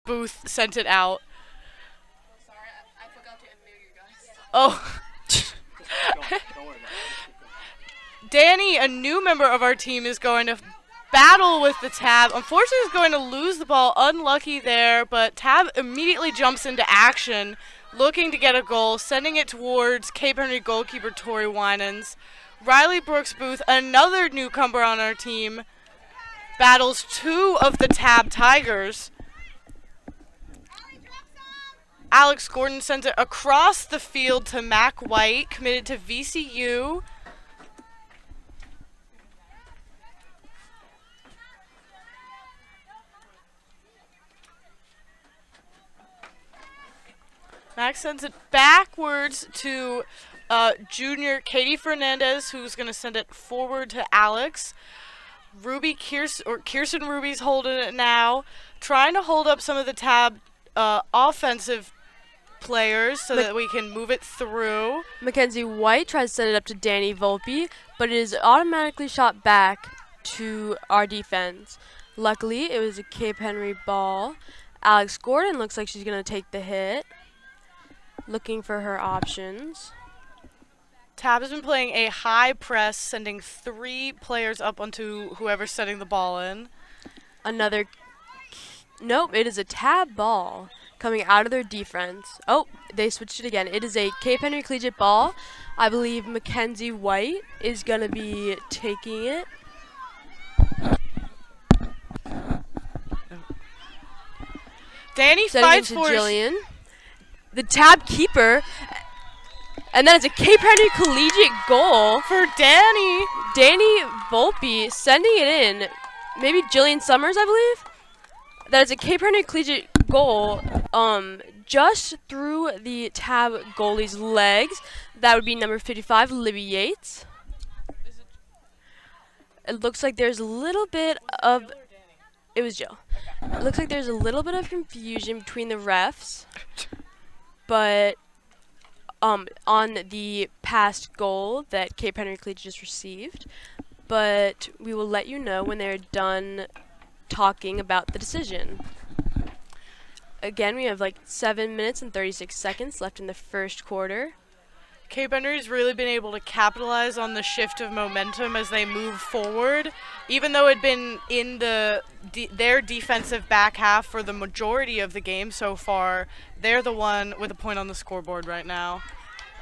Booth sent it out. Sorry, I forgot to unmute you guys. Oh. Don't worry about it. Danny, a new member of our team, is going to battle with the Tabb. Unfortunately, is going to lose the ball. Unlucky there, but Tabb immediately jumps into action, looking to get a goal, sending it towards Cape Henry goalkeeper Tori Winans. Riley Brooks Booth, another newcomer on our team, battles two of the Tabb Tigers. Alex Gordon sends it across the field to Mac White, committed to VCU. Max sends it backwards to junior Katie Fernandez, who's going to send it forward to Alex. Kirsten Ruby's holding it now, trying to hold up some of the Tabb offensive players so that we can move it through. Mackenzie White tries to set it up to Danny Volpe, but it is automatically shot back to our defense. Luckily, it was a Cape Henry ball. Alex Gordon looks like she's going to take the hit, looking for her options. Tabb has been playing a high press, sending three players up onto whoever's setting the ball in. Nope, it is a Tabb ball coming out of their defense. Oh, they switched it again. It is a Cape Henry Collegiate ball. I believe Mackenzie White is going to be taking it. Danny Setting fights into for Jillian. The Tabb keeper. And then it's a Cape Henry Collegiate goal for Danny. Danny Volpe sending it in. Maybe Jillian Summers, I believe. That is a Cape Henry Collegiate goal just through the Tabb goalie's legs. That would be number 55, Libby Yates. It looks like there's a little bit of... It was Jill. It looks like there's a little bit of confusion between the refs. But on the past goal that Cape Henry Collegiate just received. But we will let you know when they're done talking about the decision. Again, we have like 7 minutes and 36 seconds left in the first quarter. Cape Henry's really been able to capitalize on the shift of momentum as they move forward. Even though it had been in their defensive back half for the majority of the game so far, they're the one with a point on the scoreboard right now.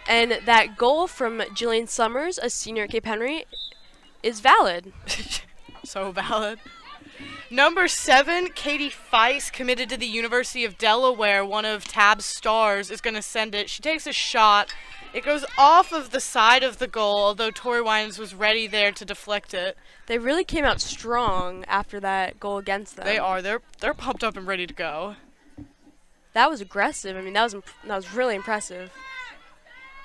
And that goal from Jillian Summers, a senior at Cape Henry, is valid. So valid. Number 7, Katie Feist, committed to the University of Delaware, one of Tabb's stars, is going to send it. She takes a shot. It goes off of the side of the goal, although Tori Winans was ready there to deflect it. They really came out strong after that goal against them. They are. They're pumped up and ready to go. That was aggressive. I mean, that was really impressive.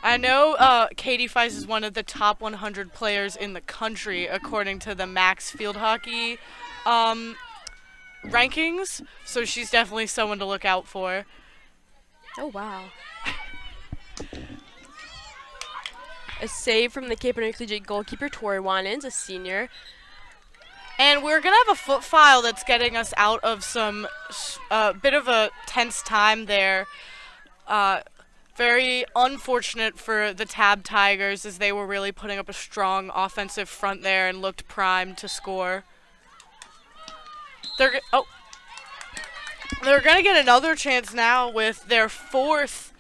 I know Katie Feist is one of the top 100 players in the country, according to the Max Field Hockey rankings, so she's definitely someone to look out for. Oh, wow. A save from the Cape Henry Collegiate goalkeeper, Tori Winans, a senior. And we're going to have a foot file that's getting us out of some bit of a tense time there. Very unfortunate for the Tabb Tigers, as they were really putting up a strong offensive front there and looked primed to score. They're going to get another chance now with their fourth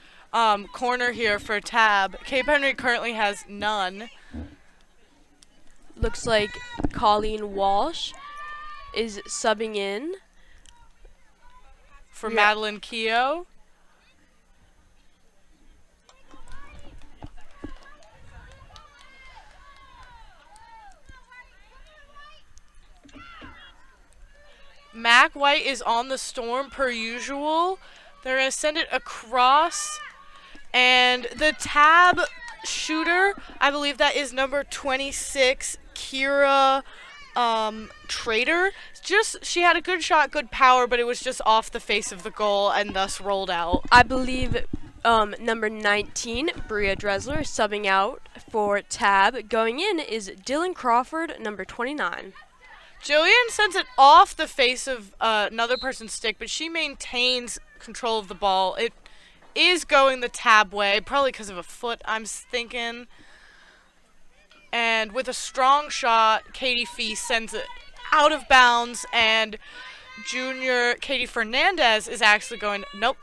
corner here for Tabb. Cape Henry currently has none. Looks like Colleen Walsh is subbing in for Madeline Keogh. Mac White is on the storm per usual. They're going to send it across. And the Tabb shooter, I believe that is number 26, Kira Trader. She had a good shot, good power, but it was just off the face of the goal and thus rolled out. I believe number 19, Bria Dressler, subbing out for Tabb. Going in is Dylan Crawford, number 29. Jillian sends it off the face of another person's stick, but she maintains control of the ball. It is going the Tabb way, probably because of a foot, I'm thinking. And with a strong shot, Katie Fee sends it out of bounds, and junior Katie Fernandez is actually going, nope.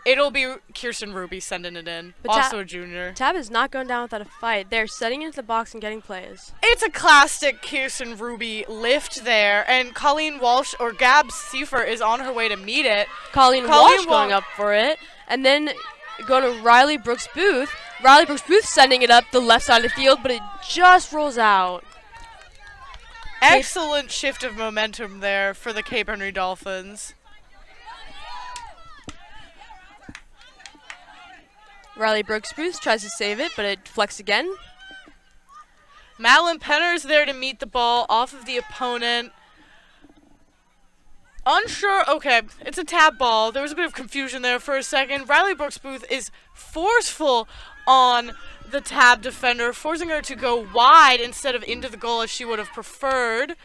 It'll be Kirsten Ruby sending it in, But also a junior. Tabb is not going down without a fight. They're setting into the box and getting plays. It's a classic Kirsten Ruby lift there, and Colleen Walsh or Gab Seifer is on her way to meet it. Colleen Walsh going up for it, and then going to Riley Brooks Booth. Riley Brooks Booth sending it up the left side of the field, but it just rolls out. Excellent shift of momentum there for the Cape Henry Dolphins. Riley Brooks Booth tries to save it, but it deflects again. Madeline Penner's there to meet the ball off of the opponent. Unsure. Okay, it's a Tabb ball. There was a bit of confusion there for a second. Riley Brooks Booth is forceful on the Tabb defender, forcing her to go wide instead of into the goal as she would have preferred.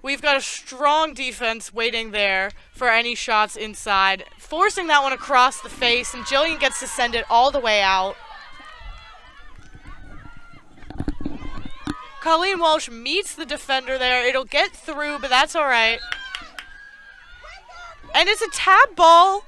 We've got a strong defense waiting there for any shots inside, forcing that one across the face, and Jillian gets to send it all the way out. Colleen Walsh meets the defender there. It'll get through, but that's all right. And it's a Tabb ball.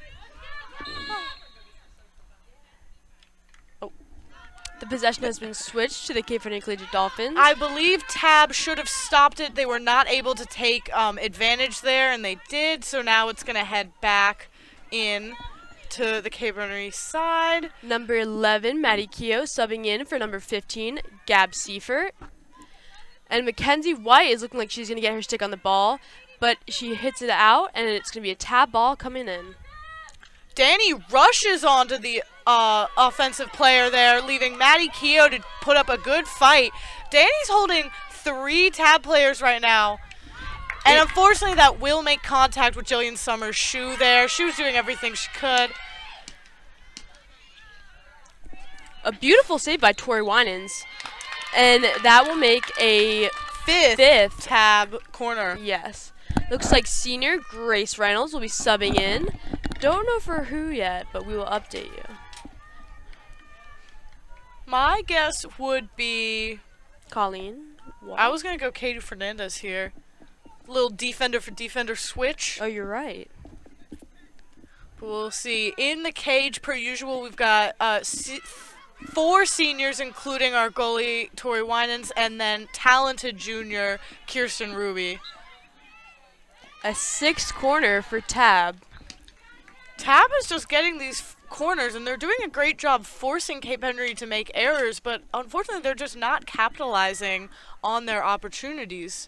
The possession has been switched to the Cape Henry Collegiate Dolphins. I believe Tabb should have stopped it. They were not able to take advantage there, and they did. So now it's going to head back in to the Cape Henry side. Number 11, Maddie Keogh, subbing in for number 15, Gab Seifert. And Mackenzie White is looking like she's going to get her stick on the ball, but she hits it out, and it's going to be a Tabb ball coming in. Danny rushes onto the offensive player there, leaving Maddie Keogh to put up a good fight. Danny's holding 3 Tabb players right now. And unfortunately, that will make contact with Jillian Summers' shoe there. She was doing everything she could. A beautiful save by Tori Winans. And that will make a fifth Tabb corner. Yes. Looks like senior Grace Reynolds will be subbing in. Don't know for who yet, but we will update you. My guess would be... Colleen. What? I was going to go Katie Fernandez here. Little defender for defender switch. Oh, you're right. We'll see. In the cage, per usual, we've got 4 seniors, including our goalie, Tori Winans, and then talented junior, Kirsten Ruby. A 6th corner for Tabb. Tabb is just getting these corners, and they're doing a great job forcing Cape Henry to make errors, but unfortunately they're just not capitalizing on their opportunities.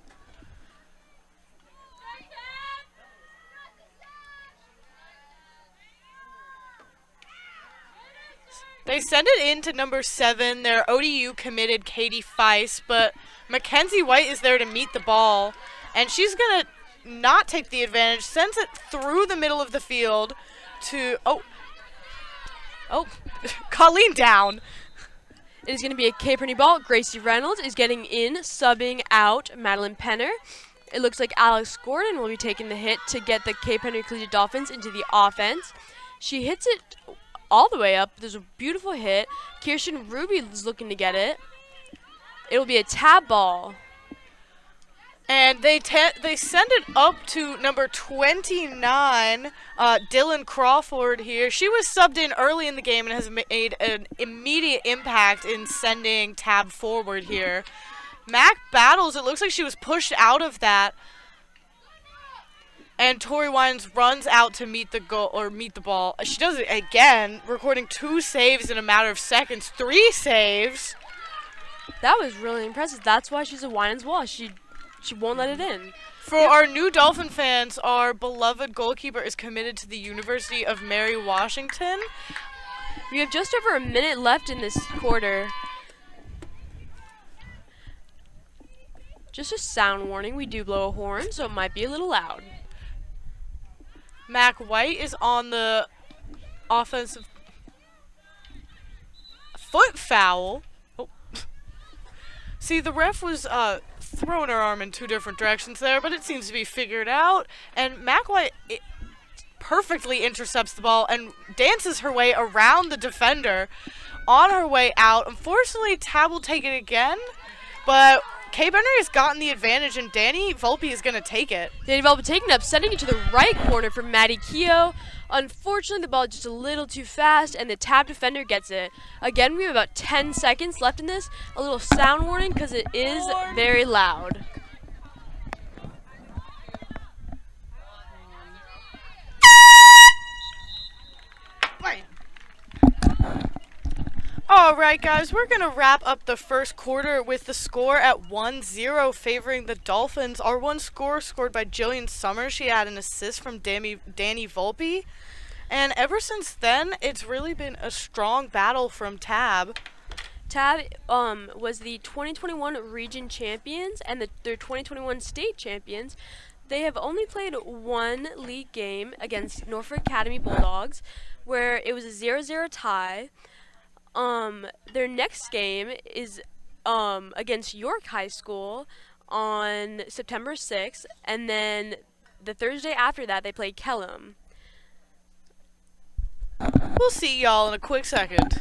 They send it in to number 7, their ODU committed Katie Feist, but Mackenzie White is there to meet the ball, and she's going to not take the advantage, sends it through the middle of the field to, Colleen down. It is going to be a Cape Henry ball. Gracie Reynolds is getting in, subbing out Madeline Penner. It looks like Alex Gordon will be taking the hit to get the Cape Henry Collegiate Dolphins into the offense. She hits it all the way up. There's a beautiful hit. Kirsten Ruby is looking to get it. It'll be a Tabb ball. And they send it up to number 29, Dylan Crawford here. She was subbed in early in the game and has made an immediate impact in sending Tabb forward here. Mac battles. It looks like she was pushed out of that. And Tori Wines runs out to meet the goal or meet the ball. She does it again, recording 2 saves in a matter of seconds. 3 saves. That was really impressive. That's why she's a Winans Wall. She won't let it in. For our new Dolphin fans, our beloved goalkeeper is committed to the University of Mary Washington. We have just over a minute left in this quarter. Just a sound warning, we do blow a horn, so it might be a little loud. Mac White is on the offensive foot foul. See, the ref was throwing her arm in two different directions there, but it seems to be figured out. And McWhite perfectly intercepts the ball and dances her way around the defender on her way out. Unfortunately, Tabb will take it again, but Cape Henry has gotten the advantage, and Danny Volpe is going to take it. Danny Volpe taking it up, sending it to the right corner for Maddie Keogh. Unfortunately, the ball is just a little too fast, and the Tabb defender gets it. Again, we have about 10 seconds left in this. A little sound warning because it is very loud. All right, guys, we're going to wrap up the first quarter with the score at 1-0 favoring the Dolphins. Our one score scored by Jillian Summers. She had an assist from Danny Volpe. And ever since then, it's really been a strong battle from Tabb. Tabb was the 2021 region champions and their 2021 state champions. They have only played one league game against Norfolk Academy Bulldogs, where it was a 0-0 tie. Their next game is against York High School on September 6th, and then the Thursday after that they play Kellam. We'll see y'all in a quick second.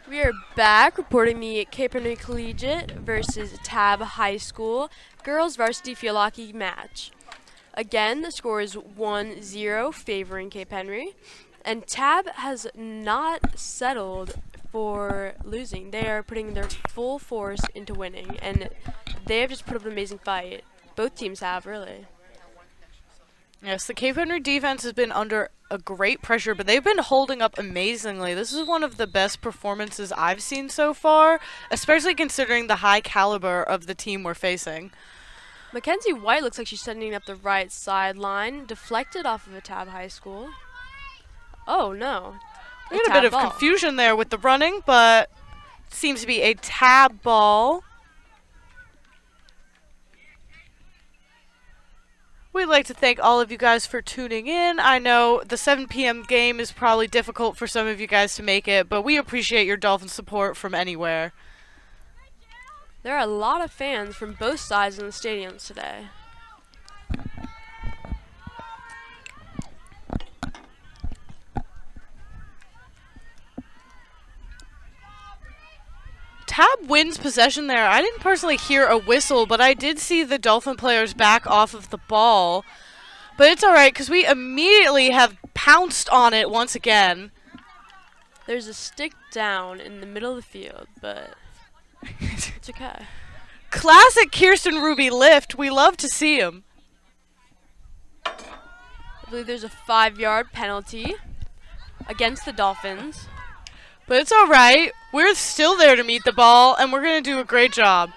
We are back reporting the Cape Henry Collegiate versus Tabb High School girls varsity field hockey match. Again, the score is 1-0 favoring Cape Henry, and Tabb has not settled for losing. They are putting their full force into winning, and they have just put up an amazing fight. Both teams have, really. Yes, the Cape Henry defense has been under a great pressure, but they've been holding up amazingly. This is one of the best performances I've seen so far, especially considering the high caliber of the team we're facing. Mackenzie White looks like she's sending up the right sideline, deflected off of a Tabb High School. Oh, no. We had a bit of ball. confusion there with the running, but it seems to be a Tabb ball. We'd like to thank all of you guys for tuning in. I know the 7 p.m. game is probably difficult for some of you guys to make it, but we appreciate your Dolphin support from anywhere. There are a lot of fans from both sides in the stadiums today. Tabb wins possession there. I didn't personally hear a whistle, but I did see the Dolphin players back off of the ball. But it's all right because we immediately have pounced on it once again. There's a stick down in the middle of the field, but it's okay. Classic Kirsten Ruby lift. We love to see him. I believe there's a 5-yard penalty against the Dolphins. But it's all right. We're still there to meet the ball, and we're going to do a great job.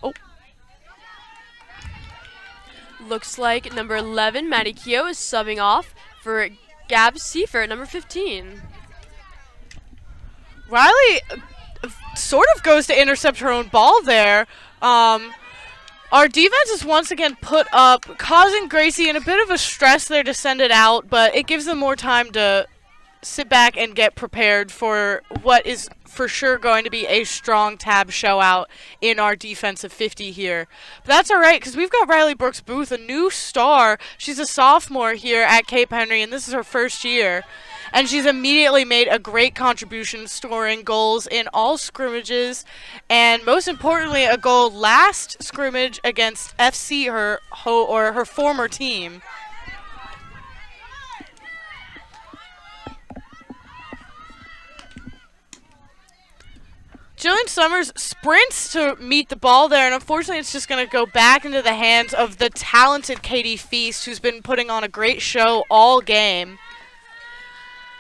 Oh. Looks like number 11, Maddie Keogh, is subbing off for Gab Seifert, number 15. Riley sort of goes to intercept her own ball there. Our defense is once again put up, causing Gracie in a bit of a stress there to send it out, but it gives them more time to sit back and get prepared for what is for sure going to be a strong Tabb show out in our defensive 50 here. But that's all right, because we've got Riley Brooks Booth, a new star. She's a sophomore here at Cape Henry, and this is her first year. And she's immediately made a great contribution, scoring goals in all scrimmages, and most importantly, a goal last scrimmage against FC, her former team. Jillian Summers sprints to meet the ball there, and unfortunately it's just going to go back into the hands of the talented Katie Feast, who's been putting on a great show all game.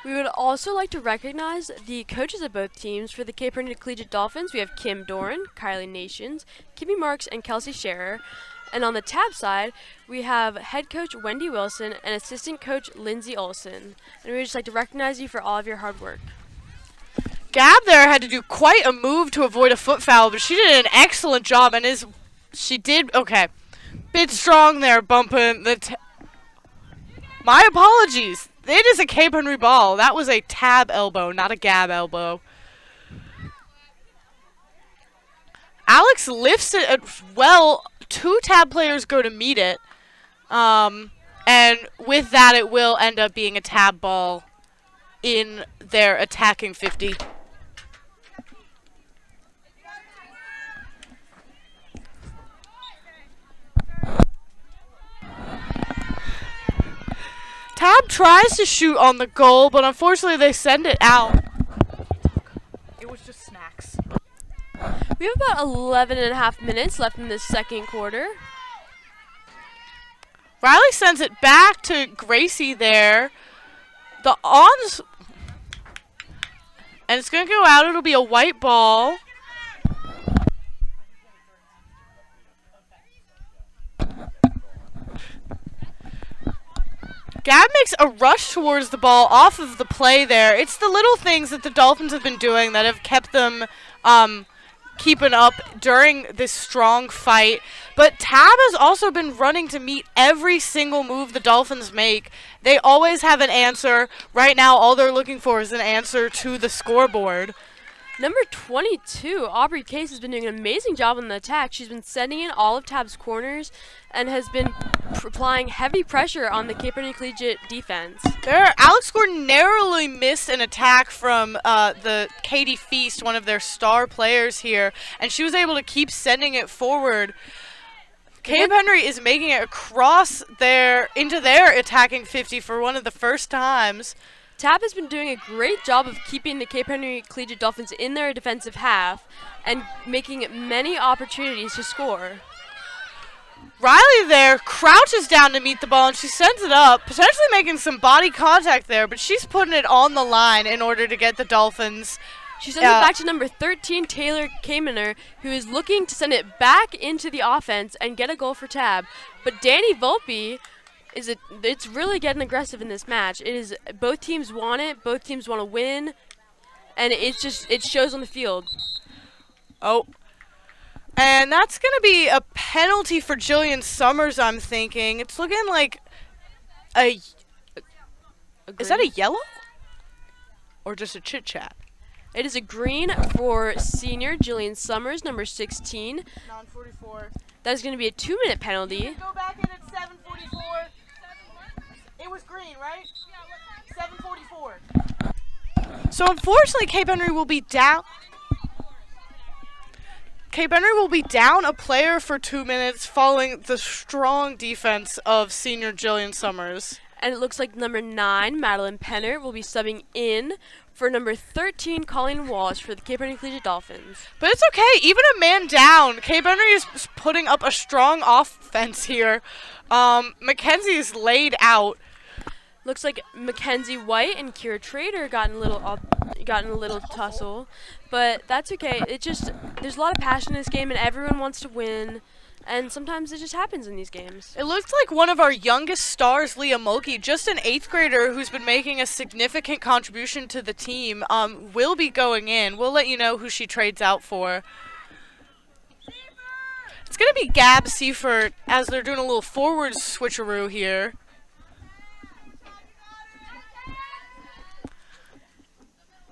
We would also like to recognize the coaches of both teams. For the Cape Henry Collegiate Dolphins, we have Kim Doran, Kylie Nations, Kimmy Marks, and Kelsey Scherer. And on the Tabb side, we have head coach Wendy Wilson and assistant coach Lindsay Olson. And we would just like to recognize you for all of your hard work. Gab there had to do quite a move to avoid a foot foul, but she did an excellent job, and bit strong there, bumping the my apologies. It is a Cape Henry ball. That was a Tabb elbow, not a Gab elbow. Alex lifts it well. 2 Tabb players go to meet it. And with that, it will end up being a Tabb ball in their attacking 50. Tabb tries to shoot on the goal, but unfortunately they send it out. It was just snacks. We have about 11 and a half minutes left in this second quarter. Riley sends it back to Gracie there. The ons, and it's going to go out. It'll be a white ball. Gab makes a rush towards the ball off of the play there. It's the little things that the Dolphins have been doing that have kept them keeping up during this strong fight. But Tabb has also been running to meet every single move the Dolphins make. They always have an answer. Right now, all they're looking for is an answer to the scoreboard. Number 22, Aubrey Case, has been doing an amazing job on the attack. She's been sending in all of Tabb's corners and has been applying heavy pressure on the Cape Henry Collegiate defense. There, Alex Gordon narrowly missed an attack from the Katie Feast, one of their star players here, and she was able to keep sending it forward. Cape Henry is making it across into their attacking 50 for one of the first times. Tabb has been doing a great job of keeping the Cape Henry Collegiate Dolphins in their defensive half and making many opportunities to score. Riley there crouches down to meet the ball, and she sends it up, potentially making some body contact there, but she's putting it on the line in order to get the Dolphins. She sends it back to number 13, Taylor Kamener, who is looking to send it back into the offense and get a goal for Tabb. But Danny Volpe it's really getting aggressive in this match. Both teams want it, both teams want to win, and it shows on the field. Oh. And that's going to be a penalty for Jillian Summers, I'm thinking. It's looking like is that a yellow? Or just a chit-chat? It is a green for senior Jillian Summers, number 16. Non-44. That is going to be a 2-minute penalty. Go back in at 7:44. It was green, right? 7:44. So unfortunately, Cape Henry will be down. Cape Henry will be down a player for 2 minutes following the strong defense of senior Jillian Summers. And it looks like number 9, Madeline Penner, will be subbing in for number 13, Colleen Walsh, for the Cape Henry Collegiate Dolphins. But it's okay. Even a man down, Cape Henry is putting up a strong offense here. Mackenzie is laid out. Looks like Mackenzie White and Kira Trader got in a little tussle, but that's okay. There's a lot of passion in this game, and everyone wants to win, and sometimes it just happens in these games. It looks like one of our youngest stars, Leah Mulkey, just an 8th grader who's been making a significant contribution to the team, will be going in. We'll let you know who she trades out for. It's going to be Gab Seifert as they're doing a little forward switcheroo here.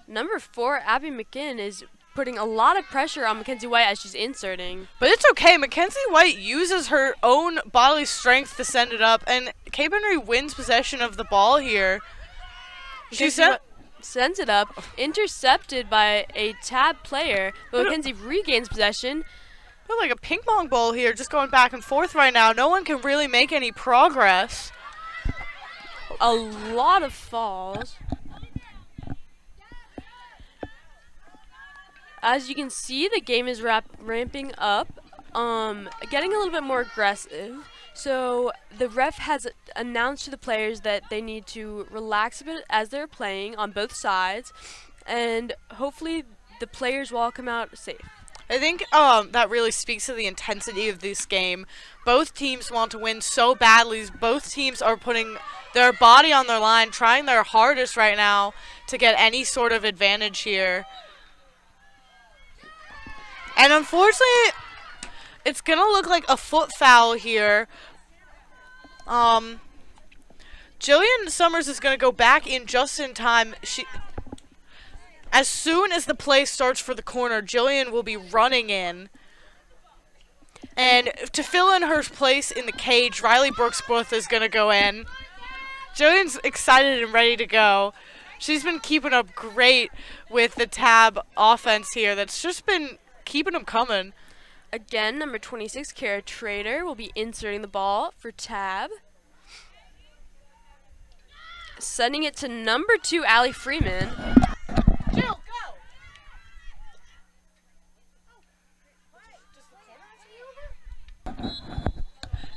Number 4, Abby McKinn, is putting a lot of pressure on Mackenzie White as she's inserting. But it's okay. Mackenzie White uses her own bodily strength to send it up, and Cape Henry wins possession of the ball here. She Sends it up, intercepted by a Tabb player, but Mackenzie regains possession. Feel like a ping pong ball here, just going back and forth right now. No one can really make any progress. A lot of falls. As you can see, the game is ramping up, getting a little bit more aggressive. So the ref has announced to the players that they need to relax a bit as they're playing on both sides, and hopefully the players will all come out safe. I think that really speaks to the intensity of this game. Both teams want to win so badly. Both teams are putting their body on their line, trying their hardest right now to get any sort of advantage here. And unfortunately, it's going to look like a foot foul here. Jillian Summers is going to go back in just in time. As soon as the play starts for the corner, Jillian will be running in. And to fill in her place in the cage, Riley Brooks-Booth is going to go in. Jillian's excited and ready to go. She's been keeping up great with the Tabb offense here. That's just been keeping them coming. Again, number 26, Kara Trader, will be inserting the ball for Tabb. Sending it to number 2, Allie Freeman. Jill, go!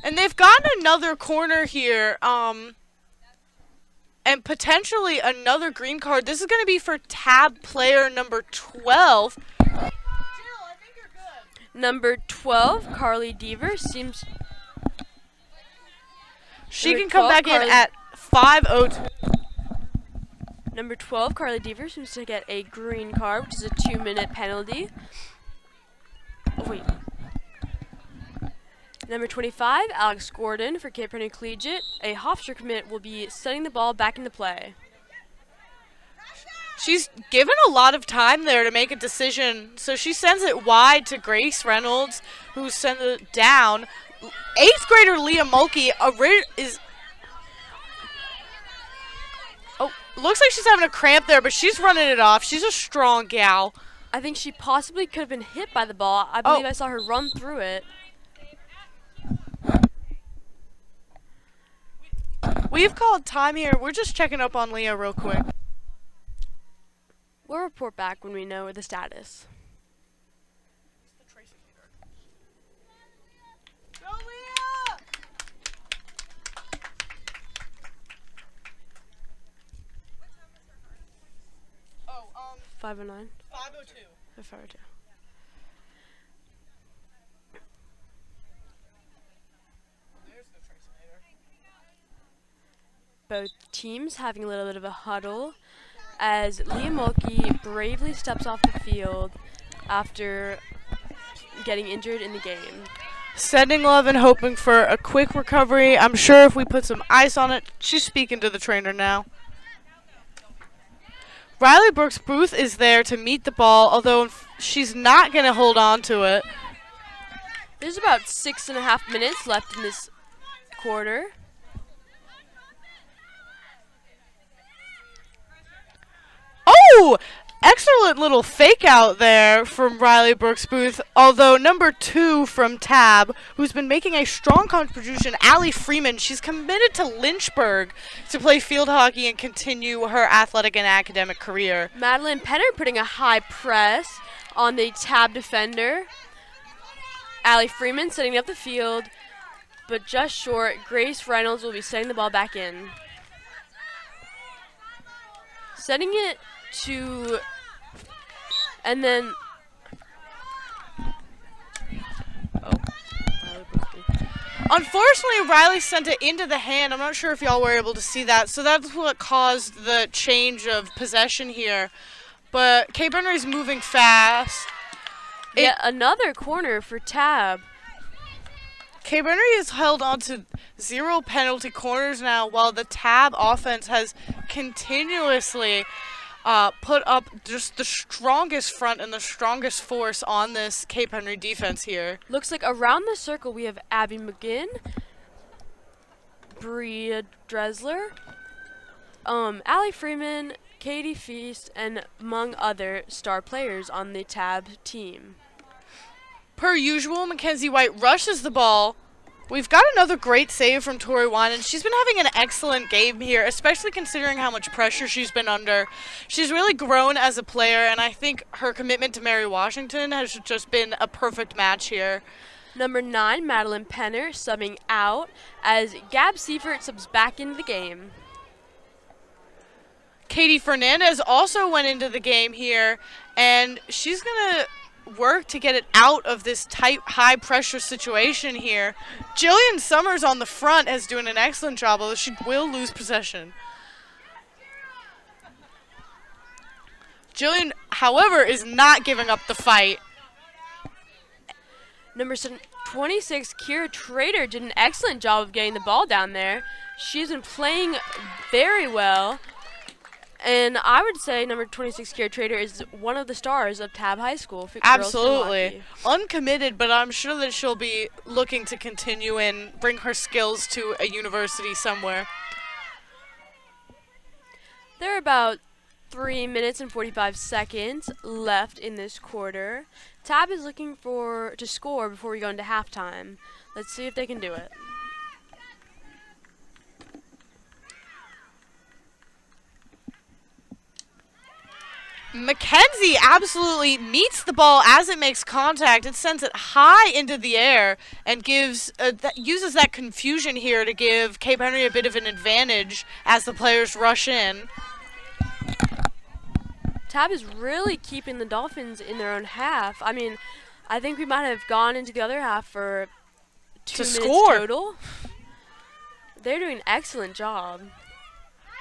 And they've gotten another corner here, and potentially another green card. This is going to be for Tabb player number 12. Number 12, Carly Deaver, seems... She can come back in at 5:02. Number 12, Carly Deaver, seems to get a green card, which is a 2-minute penalty. Oh, wait. Number 25, Alex Gordon for Cape Henry Collegiate. A Hofstra commit will be sending the ball back into play. She's given a lot of time there to make a decision, so she sends it wide to Grace Reynolds, who sends it down. 8th grader Leah Mulkey is... Oh, looks like she's having a cramp there, but she's running it off. She's a strong gal. I think she possibly could have been hit by the ball. I believe I saw her run through it. We've called time here. We're just checking up on Leah real quick. We'll report back when we know the status. Go, Leah! Oh, 509. 5:02. 502. There's the Tracy later. Both teams having a little bit of a huddle as Leah Mulkey bravely steps off the field after getting injured in the game. Sending love and hoping for a quick recovery. I'm sure if we put some ice on it, she's speaking to the trainer now. Riley Brooks-Booth is there to meet the ball, although she's not going to hold on to it. There's about 6.5 minutes left in this quarter. Oh! Excellent little fake out there from Riley Brooks-Booth, although number 2 from Tabb, who's been making a strong contribution, Allie Freeman, she's committed to Lynchburg to play field hockey and continue her athletic and academic career. Madeline Penner putting a high press on the Tabb defender. Allie Freeman setting up the field, but just short. Grace Reynolds will be setting the ball back in. Setting it to, and then, unfortunately, Riley sent it into the hand. I'm not sure if y'all were able to see that. So that's what caused the change of possession here. But Cape Henry's moving fast. Yet another corner for Tabb. Cape Henry is held on to 0 penalty corners now, while the Tabb offense has continuously put up just the strongest front and the strongest force on this Cape Henry defense here. Looks like around the circle we have Abby McGinn, Bria Dresler, Allie Freeman, Katie Feast, and among other star players on the Tabb team. Per usual, Mackenzie White rushes the ball. We've got another great save from Tori Wine, and she's been having an excellent game here, especially considering how much pressure she's been under. She's really grown as a player, and I think her commitment to Mary Washington has just been a perfect match here. Number 9, Madeline Penner, subbing out as Gab Seifert subs back into the game. Katie Fernandez also went into the game here, and she's going to work to get it out of this tight, high-pressure situation here. Jillian Summers on the front is doing an excellent job, although she will lose possession. Jillian, however, is not giving up the fight. Number 26, Kira Trader, did an excellent job of getting the ball down there. She's been playing very well. And I would say number 26, Kira Trader, is one of the stars of Tabb High School. Absolutely. Uncommitted, but I'm sure that she'll be looking to continue and bring her skills to a university somewhere. There are about 3 minutes and 45 seconds left in this quarter. Tabb is looking to score before we go into halftime. Let's see if they can do it. Mackenzie absolutely meets the ball as it makes contact. It sends it high into the air and uses that confusion here to give Cape Henry a bit of an advantage as the players rush in. Tabb is really keeping the Dolphins in their own half. I mean, I think we might have gone into the other half for 2 minutes total. They're doing an excellent job.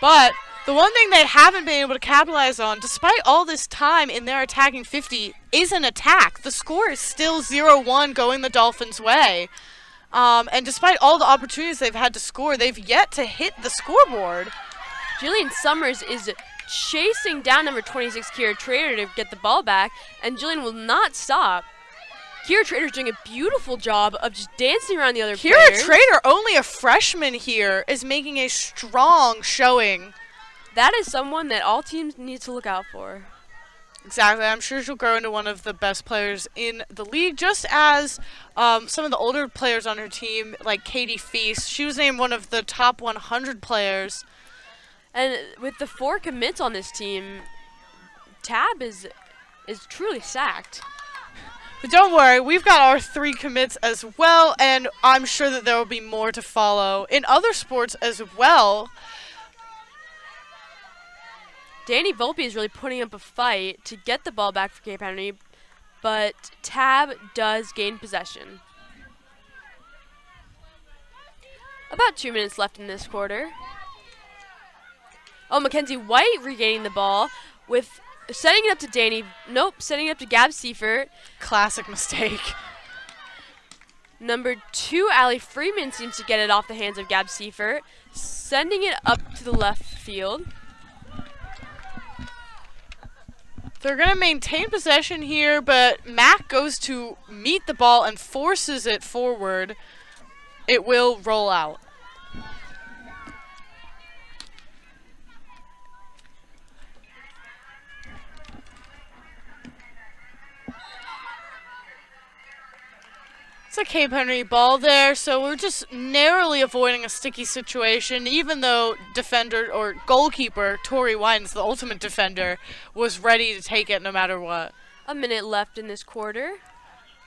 But the one thing they haven't been able to capitalize on, despite all this time in their attacking 50, is an attack. The score is still 0-1 going the Dolphins' way. And despite all the opportunities they've had to score, they've yet to hit the scoreboard. Jillian Summers is chasing down number 26, Kira Trader, to get the ball back, and Jillian will not stop. Kira Trader's doing a beautiful job of just dancing around the other players. Kira Trader, only a freshman here, is making a strong showing. That is someone that all teams need to look out for. Exactly. I'm sure she'll grow into one of the best players in the league, just as some of the older players on her team, like Katie Feast. She was named one of the top 100 players. And with the 4 commits on this team, Tabb is truly stacked. But don't worry, we've got our 3 commits as well, and I'm sure that there will be more to follow in other sports as well. Danny Volpe is really putting up a fight to get the ball back for Cape Henry, but Tabb does gain possession. About 2 minutes left in this quarter. Oh, Mackenzie White regaining the ball with setting it up to setting it up to Gab Seifert. Classic mistake. Number 2, Allie Freeman seems to get it off the hands of Gab Seifert, sending it up to the left field. They're going to maintain possession here, but Mac goes to meet the ball and forces it forward. It will roll out. It's a Cape Henry ball there, so we're just narrowly avoiding a sticky situation, even though defender or goalkeeper Tori Wines, the ultimate defender, was ready to take it no matter what. A minute left in this quarter.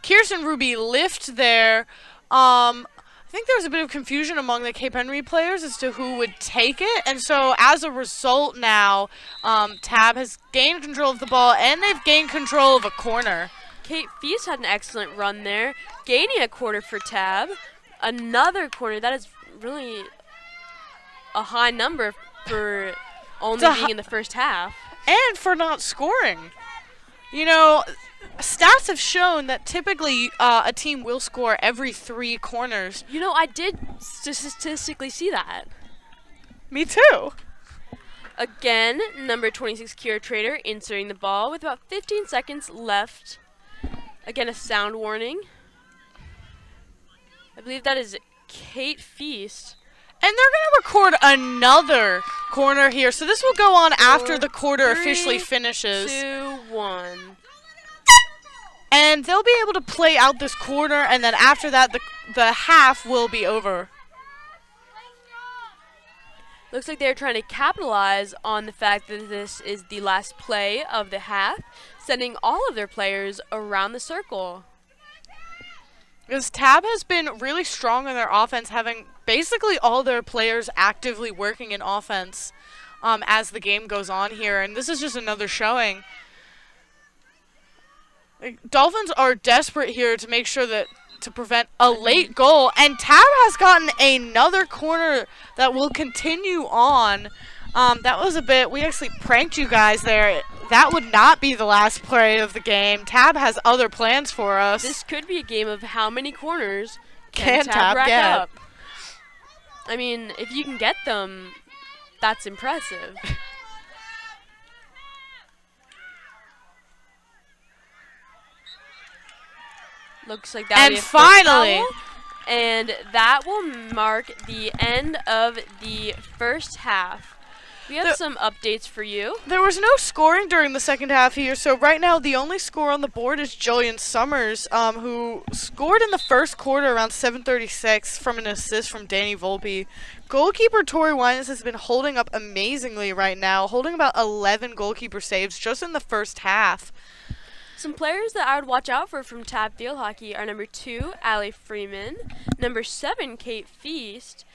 Kirsten Ruby lift there. I think there was a bit of confusion among the Cape Henry players as to who would take it, and so as a result now, Tabb has gained control of the ball, and they've gained control of a corner. Kate Feast had an excellent run there, gaining a quarter for Tabb. Another quarter. That is really a high number for only being in the first half. And for not scoring. You know, stats have shown that typically a team will score every 3 corners. You know, I did statistically see that. Me too. Again, number 26 Kira Trader inserting the ball with about 15 seconds left. Again, a sound warning. I believe that is Kate Feast. And they're going to record another corner here. So this will go on after the quarter officially finishes. 2, 1. And they'll be able to play out this quarter, and then after that, the half will be over. Looks like they're trying to capitalize on the fact that this is the last play of the half, sending all of their players around the circle. Because Tabb has been really strong in their offense, having basically all their players actively working in offense as the game goes on here. And this is just another showing. Dolphins are desperate here to make sure to prevent a late goal. And Tabb has gotten another corner that will continue on. That was a bit, we actually pranked you guys there. That would not be the last play of the game. Tabb has other plans for us. This could be a game of how many corners Can Tabb Tabb rack get? up. I mean, if you can get them, that's impressive. Looks like that. And finally, and that will mark the end of the first half. We have some updates for you. there was no scoring during the second half here, so right now the only score on the board is Jillian Summers, who scored in the first quarter around 7:36 from an assist from Danny Volpe. Goalkeeper Tori Wines has been holding up amazingly right now, holding about 11 goalkeeper saves just in the first half. Some players that I would watch out for from Tabb Field Hockey are number 2, Allie Freeman, number 7, Kate Feast,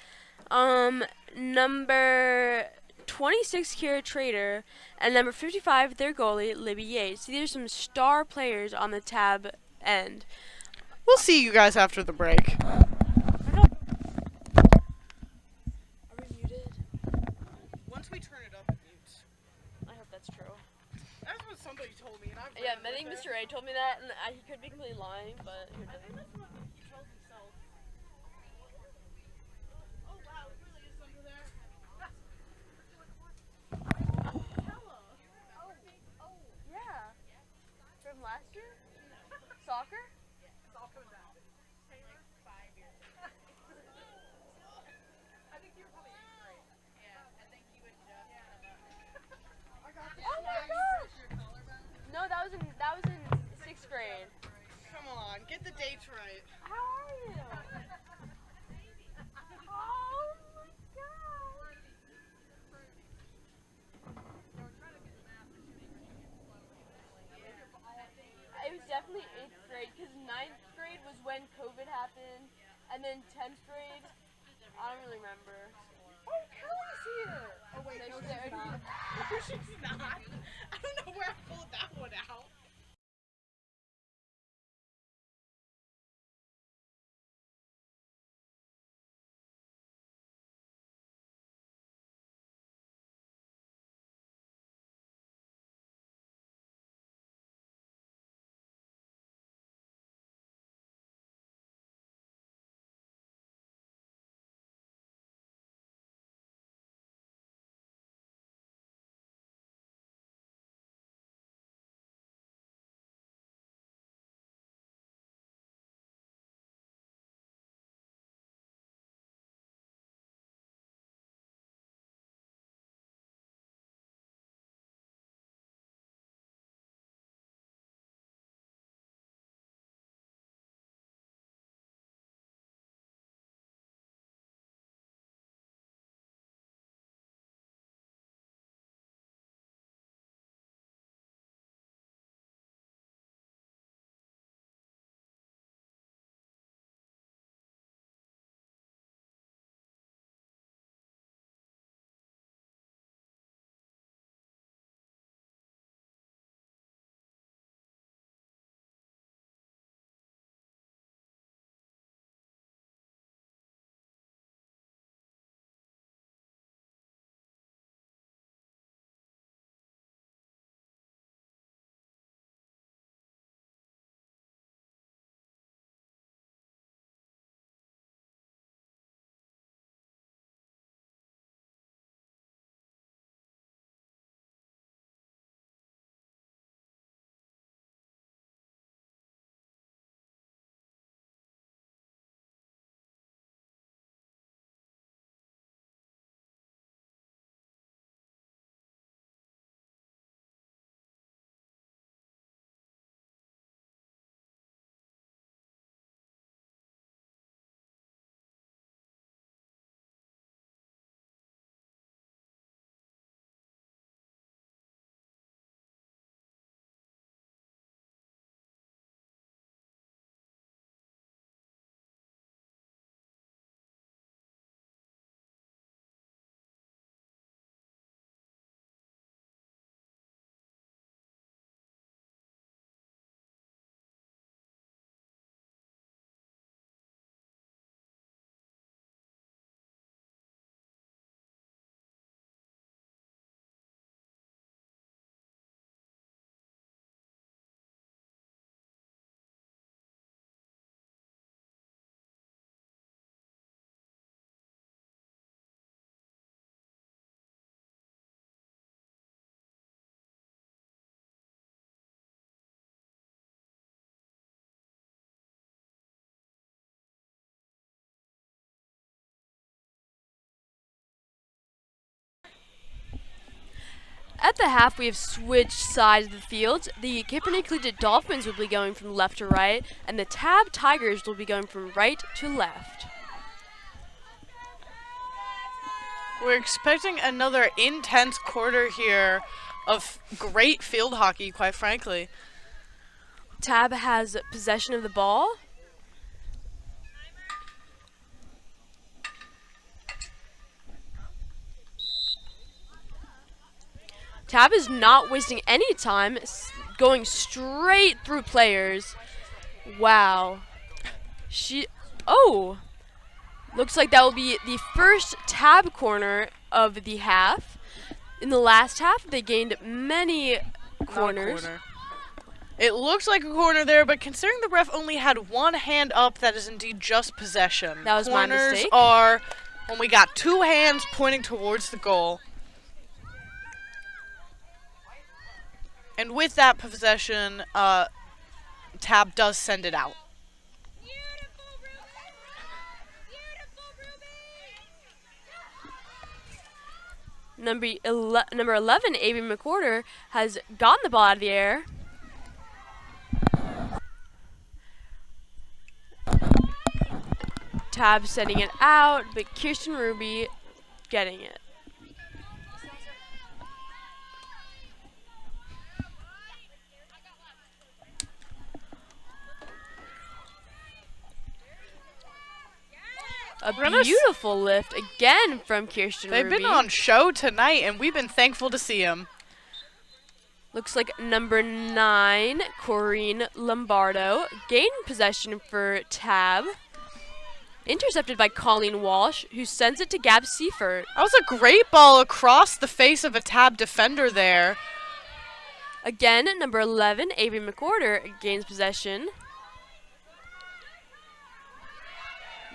number 26, Kira Trader, and number 55, their goalie, Libby Yates. These are some star players on the Tabb end. We'll see you guys after the break. Are we muted? Once we turn it up, it mutes. I hope that's true. That's what somebody told me. And Yeah, I think Mr. Ray told me that, and he could be completely lying, but here it is. Yeah. From last year? Soccer? It's all coming back. Taylor, 5 years. I think you were probably 8th grade. Yeah, I think you would just Oh my gosh! No, that was in 6th grade. Come on, get the dates right. How are you? Oh my god! It was definitely 8th grade because 9th grade was when COVID happened, and then 10th grade, I don't really remember. Oh, Kelly's here. Oh, wait, No, no, she's she's not. not. She's not. I don't know where I pulled that one out. At the half, we have switched sides of the field. The Cape Henry Collegiate Dolphins will be going from left to right, and the Tabb Tigers will be going from right to left. We're expecting another intense quarter here of great field hockey, quite frankly. Tabb has possession of the ball. Tabb is not wasting any time, going straight through players. Wow. Looks like that will be the first Tabb corner of the half. In the last half, they gained many corners. Corner. It looks like a corner there, but considering the ref only had one hand up, that is indeed just possession. That was my Corners mistake. are when we got two hands pointing towards the goal. And with that possession, Tabb does send it out. Number 11, Avery McWhorter, has gotten the ball out of the air. Tabb setting it out, but Kirsten Ruby getting it. A beautiful lift again from Kirsten They've Ruby. been on show tonight, and we've been thankful to see them. Looks like number 9, Corrine Lombardo, gained possession for Tabb. Intercepted by Colleen Walsh, who sends it to Gab Seifert. That was a great ball across the face of a Tabb defender there. Again, number 11, Avery McWhorter, gains possession.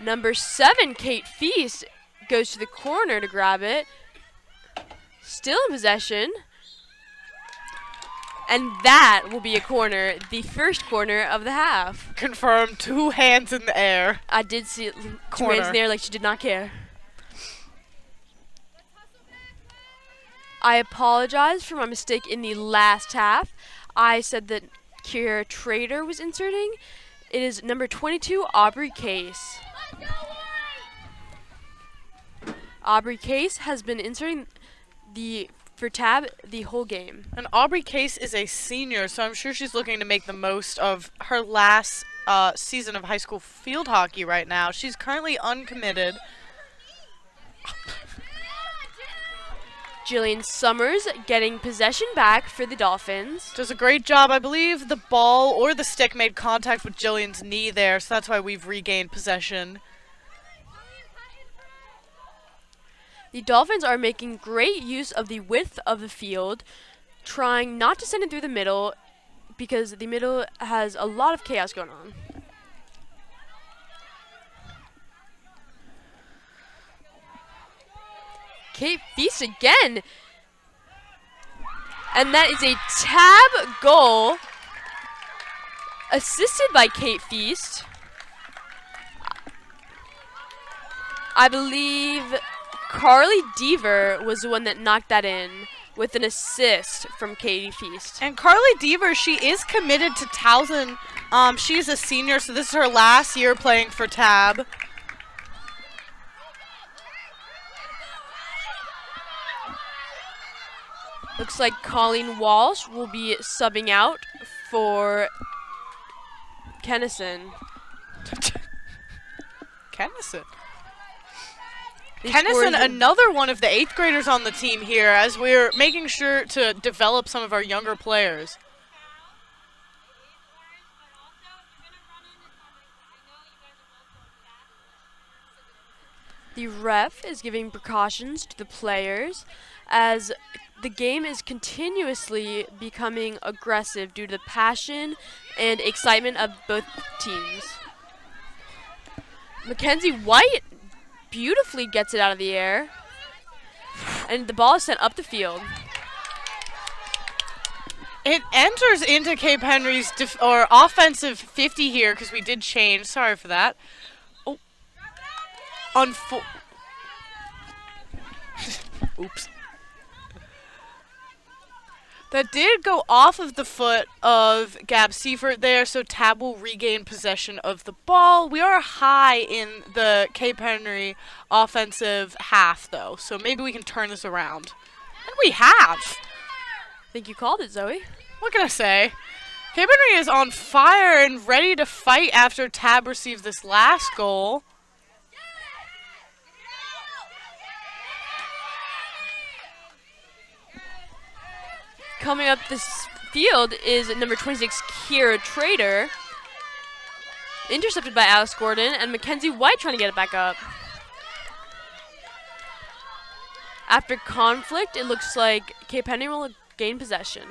Number 7, Kate Feast, goes to the corner to grab it. Still in possession. And that will be a corner, the first corner of the half. Confirmed, two hands in the air. I did see it, 2 Corner. hands in there like she did not care. I apologize for my mistake in the last half. I said that Kira Trader was inserting. It is number 22, Aubrey Case. Aubrey Case has been inserting for Tabb the whole game. And Aubrey Case is a senior, so I'm sure she's looking to make the most of her last season of high school field hockey right now. She's currently uncommitted. Jillian Summers getting possession back for the Dolphins. Does a great job. I believe the ball or the stick made contact with Jillian's knee there, so that's why we've regained possession. The Dolphins are making great use of the width of the field, trying not to send it through the middle because the middle has a lot of chaos going on. Kate Feast again. And that is a Tabb goal assisted by Kate Feast. I believe Carly Deaver was the one that knocked that in with an assist from Katie Feast. And Carly Deaver, she is committed to Towson. She's a senior, so this is her last year playing for Tabb. Looks like Colleen Walsh will be subbing out for Kennison. Kennison. They Kennison, scored- another one of the 8th graders on the team here, as we're making sure to develop some of our younger players. The ref is giving precautions to the players as the game is continuously becoming aggressive due to the passion and excitement of both teams. Mackenzie White beautifully gets it out of the air, and the ball is sent up the field. It enters into Cape Henry's offensive 50 here because we did change. Sorry for that. Oh, Oops. That did go off of the foot of Gab Seifert there, so Tabb will regain possession of the ball. We are high in the Cape Henry offensive half, though, so maybe we can turn this around. And we have. I think you called it, Zoe. What can I say? Cape Henry is on fire and ready to fight after Tabb received this last goal. Coming up this field is number 26, Kira Trader. Intercepted by Alice Gordon and Mackenzie White trying to get it back up. After conflict, it looks like Cape Henry will gain possession.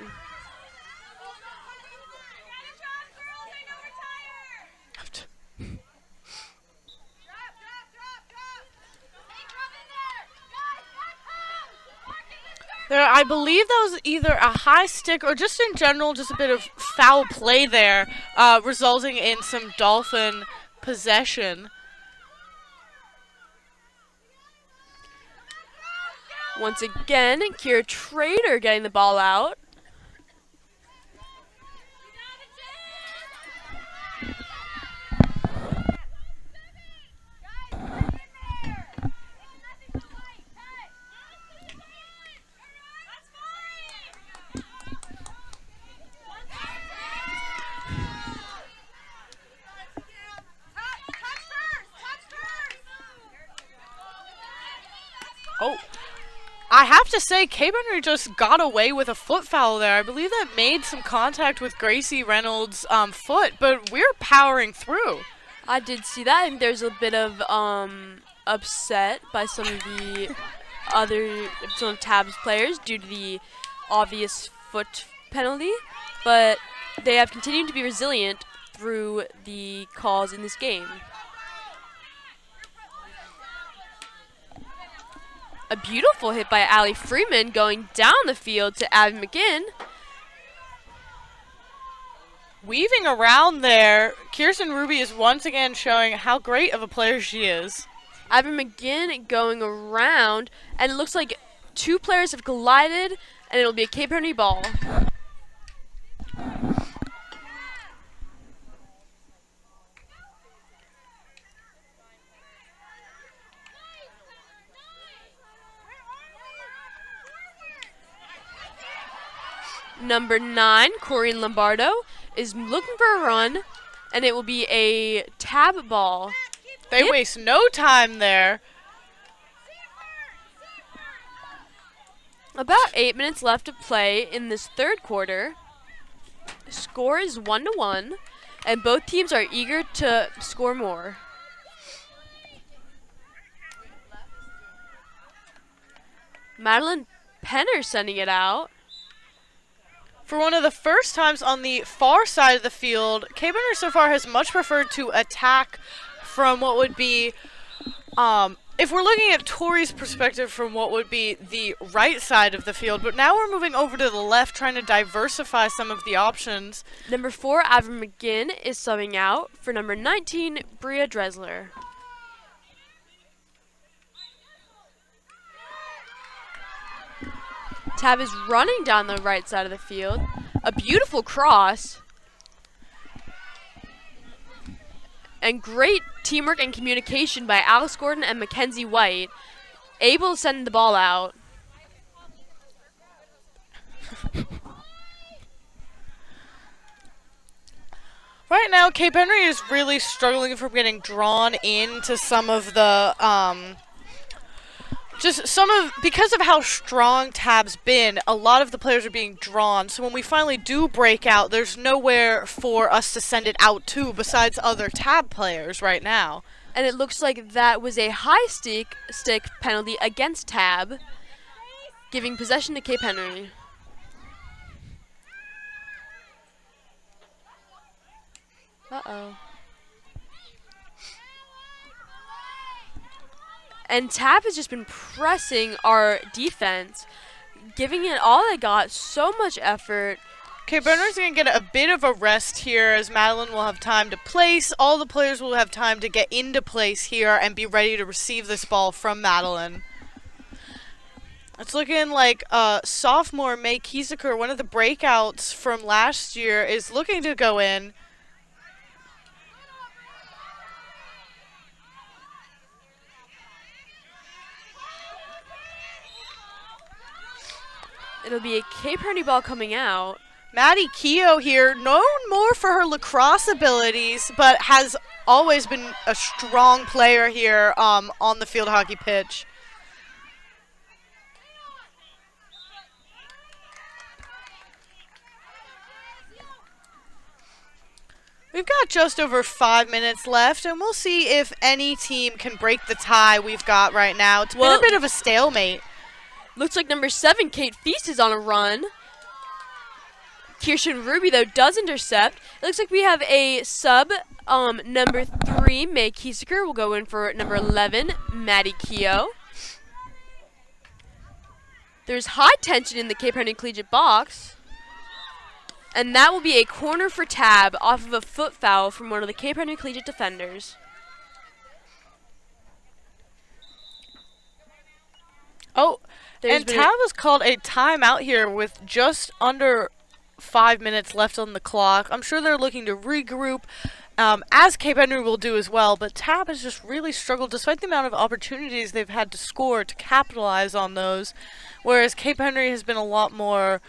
There, I believe that was either a high stick or just in general, just a bit of foul play there, resulting in some Dolphin possession. Once again, Kira Trader getting the ball out. Oh, I have to say, Cape Henry just got away with a foot foul there. I believe that made some contact with Gracie Reynolds' foot, but we're powering through. I did see that. I think there's a bit of upset by some of Tabb's players due to the obvious foot penalty, but they have continued to be resilient through the calls in this game. A beautiful hit by Allie Freeman going down the field to Abby McGinn. Weaving around there, Kirsten Ruby is once again showing how great of a player she is. Abby McGinn going around, and it looks like two players have collided, and it'll be a Cape Henry ball. Number 9, Corinne Lombardo, is looking for a run, and it will be a Tabb ball. They waste no time there. About 8 minutes left to play in this third quarter. The score is 1-1, and both teams are eager to score more. Madeline Penner sending it out. For one of the first times on the far side of the field, Cape Henry so far has much preferred to attack from what would be, if we're looking at Tori's perspective, from what would be the right side of the field, but now we're moving over to the left, trying to diversify some of the options. Number 4, Avram McGinn, is subbing out for number 19, Bria Dresler. Tabb is running down the right side of the field. A beautiful cross. And great teamwork and communication by Alice Gordon and Mackenzie White. Able to send the ball out. Right now, Cape Henry is really struggling from getting drawn into some of the, because of how strong Tabb's been, a lot of the players are being drawn. So when we finally do break out, there's nowhere for us to send it out to besides other Tabb players right now. And it looks like that was a high stick penalty against Tabb, giving possession to Cape Henry. Uh-oh. And Tabb has just been pressing our defense, giving it all they got, so much effort. Cape Henry's going to get a bit of a rest here as Madeline will have time to place. All the players will have time to get into place here and be ready to receive this ball from Madeline. It's looking like sophomore May Kieseker, one of the breakouts from last year, is looking to go in. It'll be a Cape Henry ball coming out. Maddie Keogh here, known more for her lacrosse abilities, but has always been a strong player here on the field hockey pitch. We've got just over 5 minutes left, and we'll see if any team can break the tie we've got right now. It's been a bit of a stalemate. Looks like number 7, Kate Feast, is on a run. Kirsten Ruby, though, does intercept. It looks like we have a sub. Number 3, May Kieseker, will go in for number 11, Maddie Keogh. There's high tension in the Cape Henry Collegiate box. And that will be a corner for Tabb off of a foot foul from one of the Cape Henry Collegiate defenders. Oh, and Tabb has called a timeout here with just under 5 minutes left on the clock. I'm sure they're looking to regroup, as Cape Henry will do as well. But Tabb has just really struggled, despite the amount of opportunities they've had to score, to capitalize on those. Whereas Cape Henry has been a lot more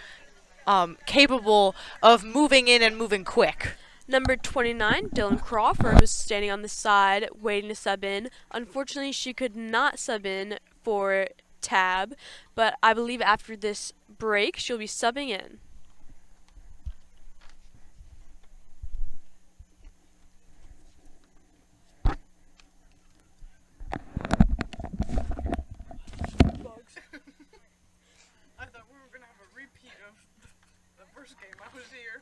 capable of moving in and moving quick. Number 29, Dylan Crawford, was standing on the side waiting to sub in. Unfortunately, she could not sub in for Tabb, but I believe after this break, she'll be subbing in. I thought we were going to have a repeat of the first game I was here.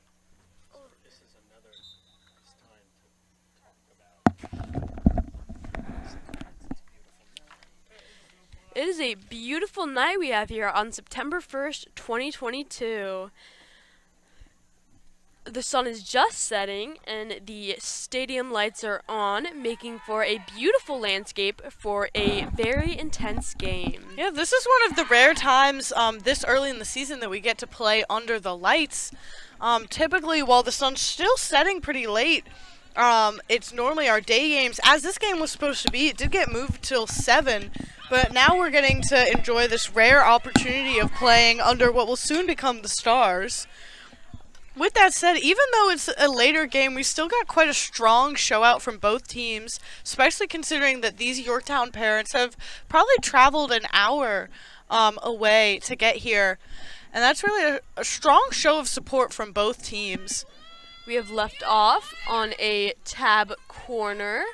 This is another nice time to talk about. It is a beautiful night we have here on September 1st, 2022. The sun is just setting and the stadium lights are on, making for a beautiful landscape for a very intense game. Yeah, this is one of the rare times this early in the season that we get to play under the lights. Typically, while the sun's still setting pretty late, it's normally our day games. As this game was supposed to be, it did get moved till 7, but now we're getting to enjoy this rare opportunity of playing under what will soon become the stars. With that said, even though it's a later game, we still got quite a strong show out from both teams, especially considering that these Yorktown parents have probably traveled an hour away to get here. And that's really a strong show of support from both teams. We have left off on a Tabb corner.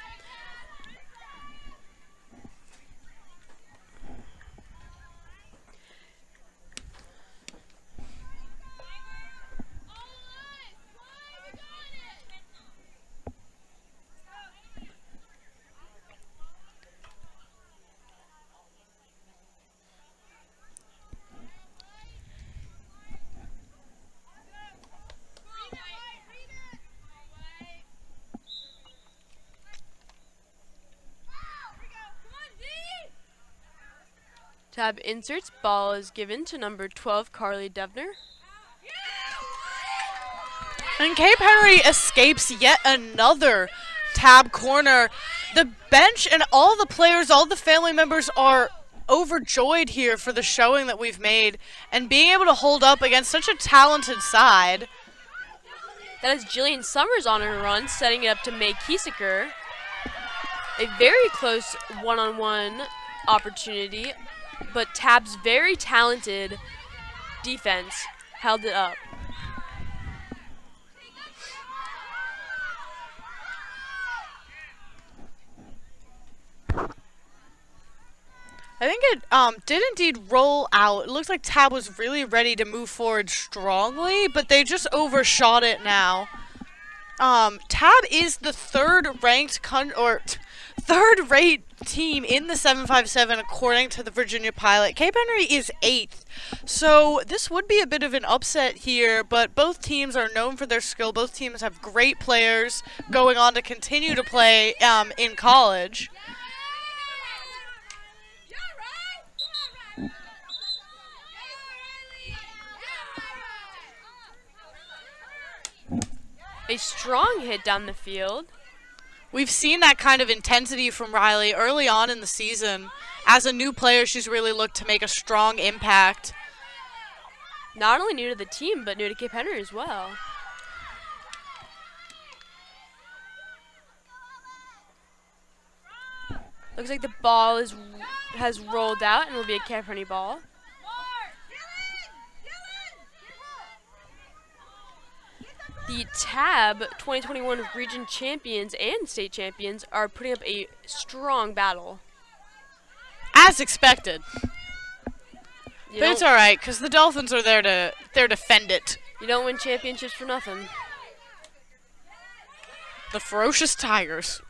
Tabb inserts, ball is given to number 12, Carly Devner. And Cape Henry escapes yet another Tabb corner. The bench and all the players, all the family members are overjoyed here for the showing that we've made and being able to hold up against such a talented side. That is Jillian Summers on her run, setting it up to May Kieseker. A very close one-on-one opportunity, but Tabb's very talented defense held it up. I think it did indeed roll out. It looks like Tabb was really ready to move forward strongly, but they just overshot it now. Tabb is the third-rate team in the 757 according to the Virginia Pilot. Cape Henry is 8th, so this would be a bit of an upset here, but both teams are known for their skill. Both teams have great players going on to continue to play in college. A strong hit down the field. We've seen that kind of intensity from Riley early on in the season. As a new player, she's really looked to make a strong impact. Not only new to the team, but new to Cape Henry as well. Looks like the ball has rolled out and will be a Cape Henry ball. The Tabb 2021 region champions and state champions are putting up a strong battle. As expected. You But it's don't, all right, because the Dolphins are there to defend it. you don't win championships for nothing. The ferocious Tigers.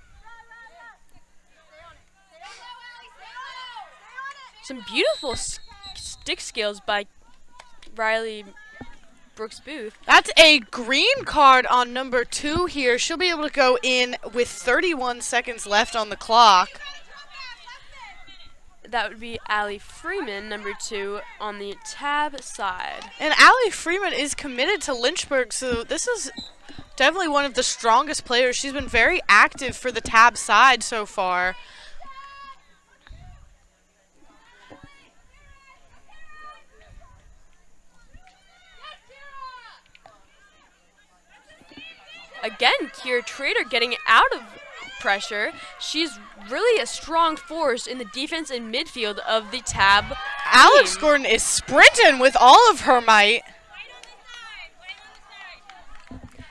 Some beautiful stick skills by Riley Brooks Booth. That's a green card on number 2 here. She'll be able to go in with 31 seconds left on the clock. That would be Allie Freeman, number 2, on the Tabb side. And Allie Freeman is committed to Lynchburg, so this is definitely one of the strongest players. She's been very active for the Tabb side so far. Again, Kiera Trader getting out of pressure. She's really a strong force in the defense and midfield of the Tabb Alex team. Gordon is sprinting with all of her might.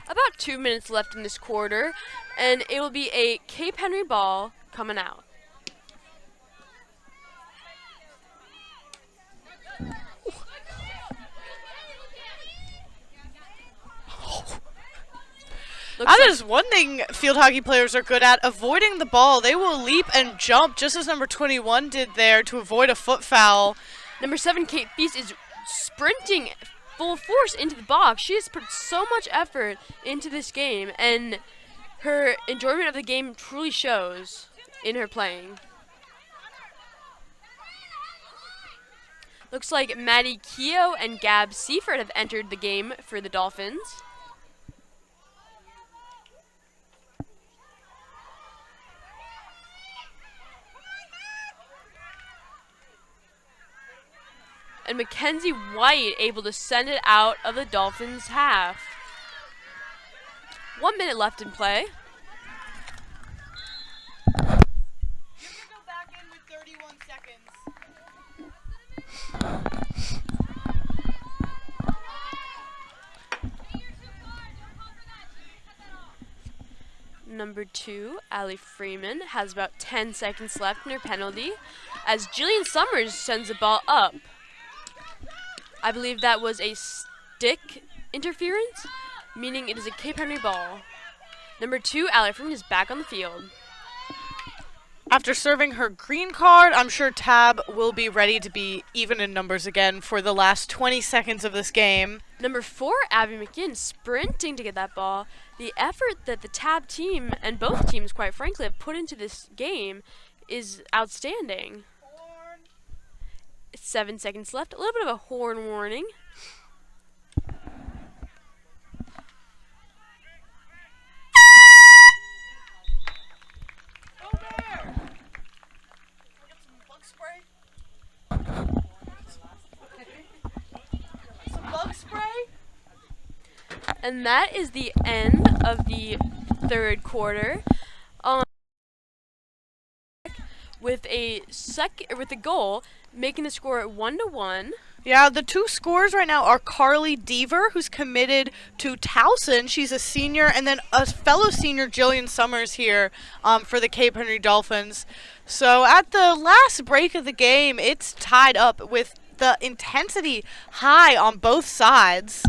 About 2 minutes left in this quarter, and it will be a Cape Henry ball coming out. That is one thing field hockey players are good at, avoiding the ball. They will leap and jump just as number 21 did there to avoid a foot foul. Number 7, Kate Feast, is sprinting full force into the box. She has put so much effort into this game, and her enjoyment of the game truly shows in her playing. Looks like Maddie Keogh and Gab Seifert have entered the game for the Dolphins. And Mackenzie White able to send it out of the Dolphins' half. 1 minute left in play. You can go back in with 31 seconds. Number 2, Allie Freeman, has about 10 seconds left in her penalty as Jillian Summers sends the ball up. I believe that was a stick interference, meaning it is a Cape Henry ball. Number 2, Allie Freeman, is back on the field. After serving her green card, I'm sure Tabb will be ready to be even in numbers again for the last 20 seconds of this game. Number 4, Abby McGinn, sprinting to get that ball. The effort that the Tabb team, and both teams quite frankly, have put into this game is outstanding. 7 seconds left. A little bit of a horn warning. Go there! Get some bug spray? Some bug spray? And that is the end of the third quarter. With a goal, making the score 1-1. Yeah, the two scores right now are Carly Deaver, who's committed to Towson. She's a senior, and then a fellow senior, Jillian Summers, here for the Cape Henry Dolphins. So at the last break of the game, it's tied up with the intensity high on both sides.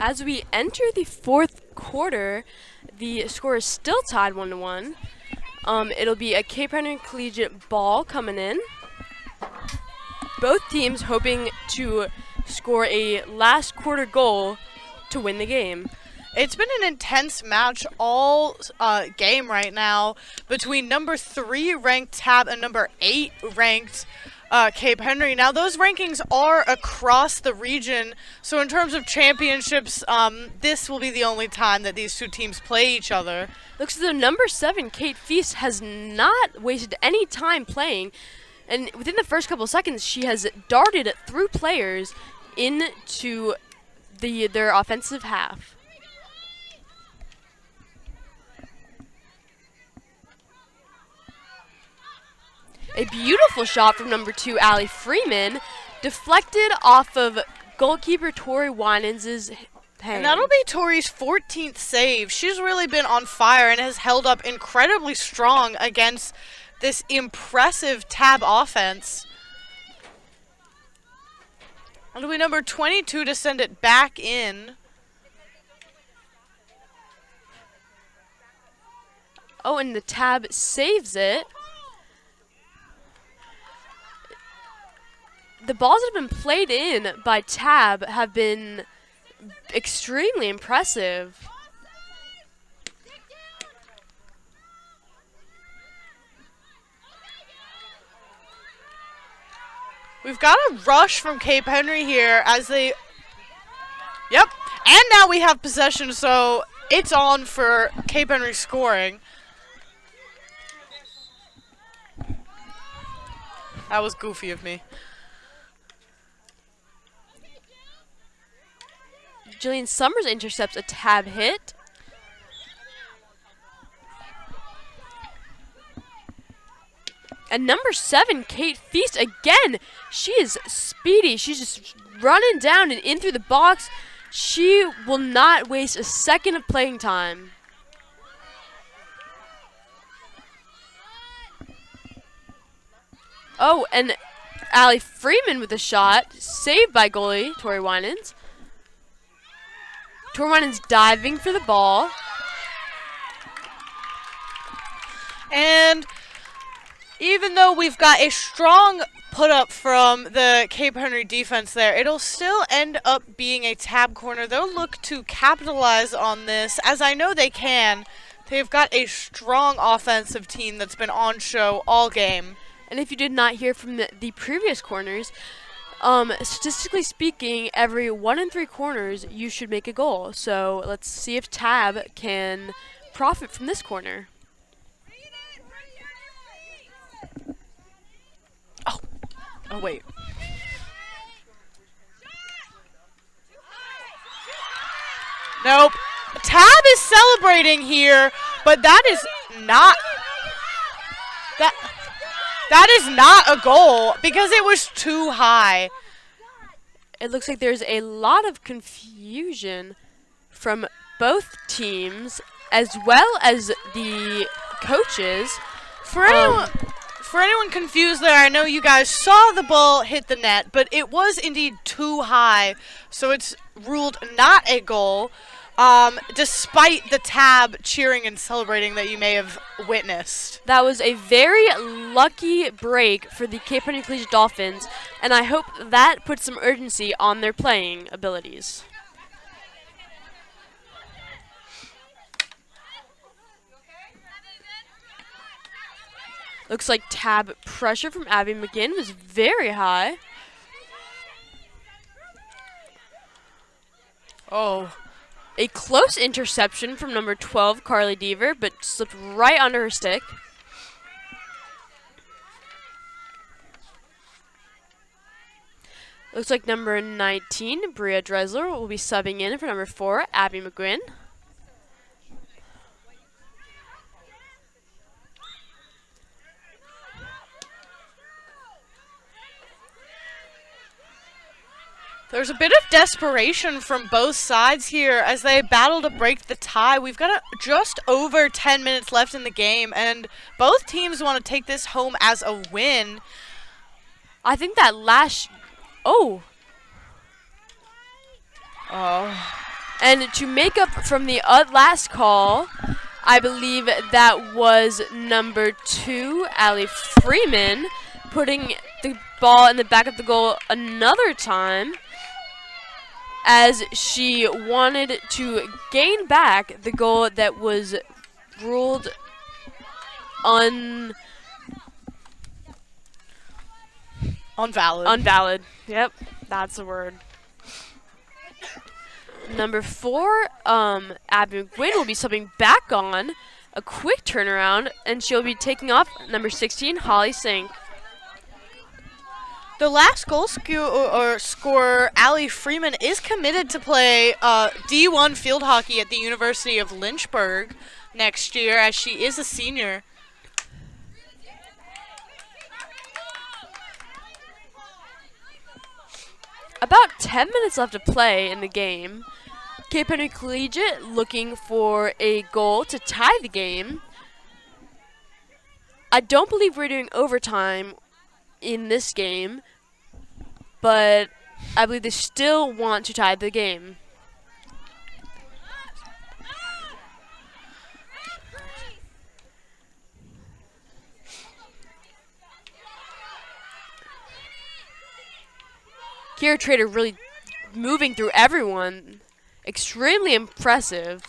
As we enter the fourth quarter, the score is still tied 1-1. It'll be a Cape Henry Collegiate ball coming in. Both teams hoping to score a last quarter goal to win the game. It's been an intense match all game right now between number 3 ranked Tabb and number 8 ranked Cape Henry. Now, those rankings are across the region, so in terms of championships, this will be the only time that these two teams play each other. Looks as though number 7, Kate Feast, has not wasted any time playing, and within the first couple of seconds, she has darted through players into their offensive half. A beautiful shot from number 2, Allie Freeman, deflected off of goalkeeper Tori Winans' hand. And that'll be Tori's 14th save. She's really been on fire and has held up incredibly strong against this impressive Tabb offense. It'll be number 22 to send it back in. Oh, and the Tabb saves it. The balls that have been played in by Tabb have been extremely impressive. We've got a rush from Cape Henry here as they... Yep. And now we have possession, so it's on for Cape Henry scoring. That was goofy of me. Jillian Summers intercepts a Tabb hit. And number 7, Kate Feast, again, she is speedy. She's just running down and in through the box. She will not waste a second of playing time. Oh, and Allie Freeman with a shot, saved by goalie Tori Winans. Tori Winans diving for the ball. And even though we've got a strong put up from the Cape Henry defense there, it'll still end up being a Tabb corner. They'll look to capitalize on this, as I know they can. They've got a strong offensive team that's been on show all game. And if you did not hear from the previous corners, statistically speaking, every 1 in 3 corners, you should make a goal. So let's see if Tabb can profit from this corner. Oh, wait. Nope. Tabb is celebrating here, but that is not... That is not a goal because it was too high. It looks like there's a lot of confusion from both teams as well as the coaches. For anyone confused there, I know you guys saw the ball hit the net, but it was indeed too high, so it's ruled not a goal, despite the Tabb cheering and celebrating that you may have witnessed. That was a very lucky break for the Cape Henry Collegiate Dolphins, and I hope that puts some urgency on their playing abilities. Looks like Tabb pressure from Abby McGinn was very high. Oh. A close interception from number 12, Carly Deaver, but slipped right under her stick. Looks like number 19, Bria Dresler, will be subbing in for number 4, Abby McGinn. There's a bit of desperation from both sides here as they battle to break the tie. We've got just over 10 minutes left in the game, and both teams want to take this home as a win. I think that last... Oh. And to make up from the last call, I believe that was number 2, Allie Freeman, putting the ball in the back of the goal another time, as she wanted to gain back the goal that was ruled Unvalid. Yep, that's the word. Number 4, Abby McGuinn will be subbing back on. A quick turnaround, and she'll be taking off number 16, Holly Sink. The last goal scorer, Allie Freeman, is committed to play D1 field hockey at the University of Lynchburg next year, as she is a senior. About 10 minutes left to play in the game. Cape Henry Collegiate looking for a goal to tie the game. I don't believe we're doing overtime in this game, but I believe they still want to tie the game. Kira Trader really moving through everyone. Extremely impressive.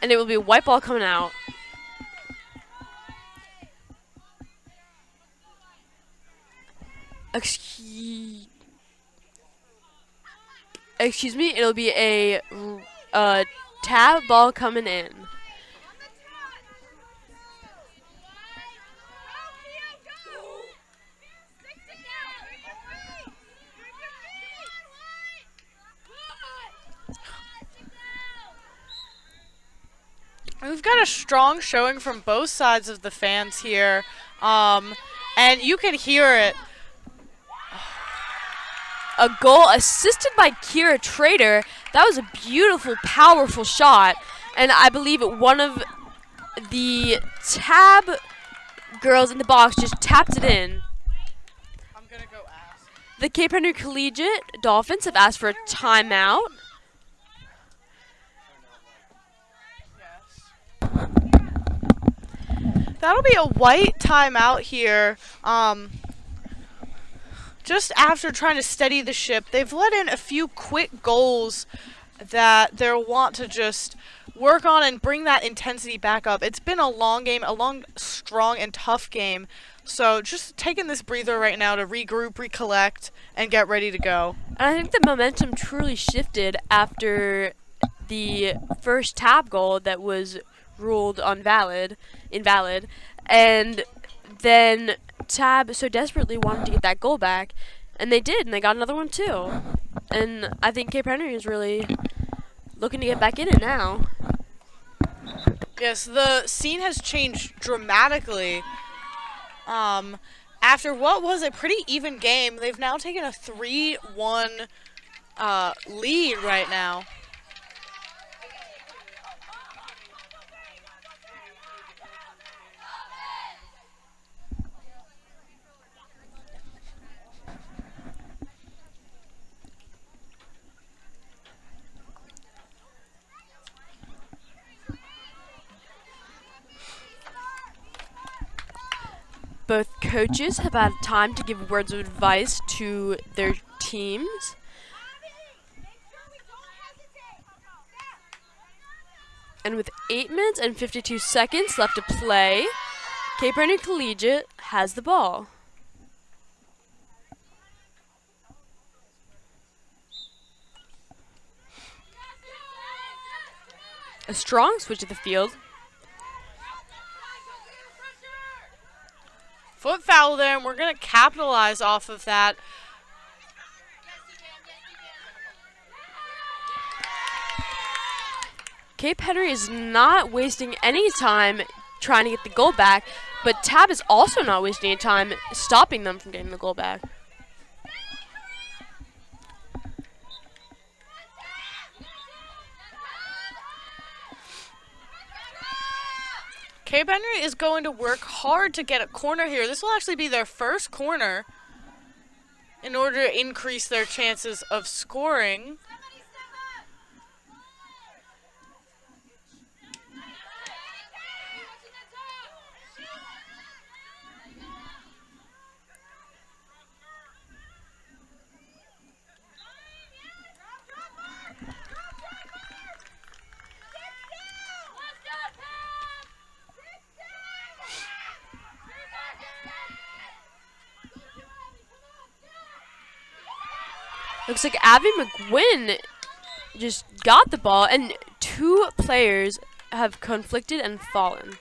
And it will be a white ball coming out. Excuse me, it'll be a Tabb ball coming in. We've got a strong showing from both sides of the fans here, and you can hear it. A goal assisted by Kira Trader. That was a beautiful, powerful shot, and I believe one of the Tabb girls in the box just tapped it in. I'm gonna go ask. The Cape Henry Collegiate Dolphins have asked for a timeout. That'll be a white timeout here. Just after trying to steady the ship, they've let in a few quick goals that they'll want to just work on and bring that intensity back up. It's been a long game, a long, strong, and tough game. So just taking this breather right now to regroup, recollect, and get ready to go. And I think the momentum truly shifted after the first Tabb goal that was ruled invalid, and then Tabb so desperately wanted to get that goal back, and they did, and they got another one too. And I think Cape Henry is really looking to get back in it now. Yes, the scene has changed dramatically. After what was a pretty even game, they've now taken a 3-1 lead right now. Both coaches have had time to give words of advice to their teams. And with 8 minutes and 52 seconds left to play, Cape Henry Collegiate has the ball. A strong switch of the field. Foot foul there, and we're going to capitalize off of that. Cape Henry is not wasting any time trying to get the goal back, but Tabb is also not wasting any time stopping them from getting the goal back. Cape Henry is going to work hard to get a corner here. This will actually be their first corner in order to increase their chances of scoring. Looks like Abby McGuinn just got the ball, and 2 players have conflicted and fallen.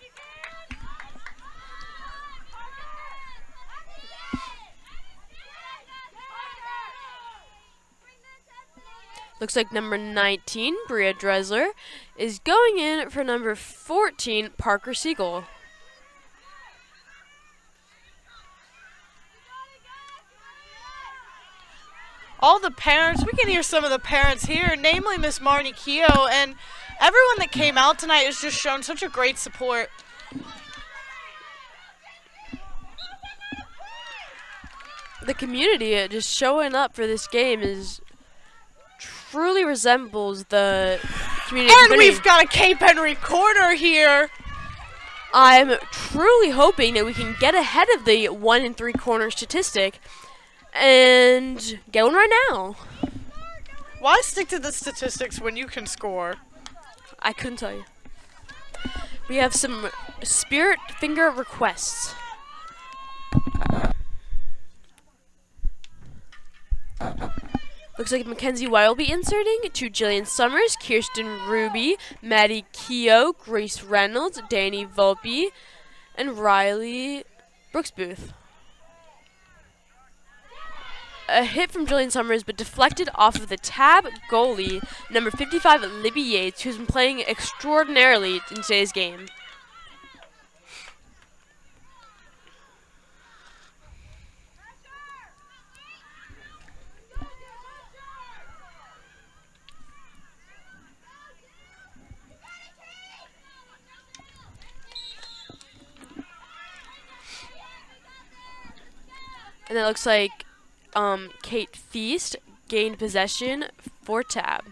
Looks like number 19, Bria Dresler, is going in for number 14, Parker Siegel. All the parents, we can hear some of the parents here, namely Miss Marnie Keogh, and everyone that came out tonight has just shown such a great support. The community just showing up for this game is truly resembles the community. And we've got a Cape Henry corner here. I'm truly hoping that we can get ahead of the 1 in 3 corner statistic and get one right now. Why stick to the statistics when you can score? I couldn't tell you. We have some spirit finger requests. Looks like Mackenzie White will be inserting to Jillian Summers, Kirsten Ruby, Maddie Keogh, Grace Reynolds, Danny Volpe, and Riley Brooksbooth. A hit from Jillian Summers, but deflected off of the Tabb goalie, number 55, Libby Yates, who's been playing extraordinarily in today's game. And it looks like Kate Feast gained possession for Tabb.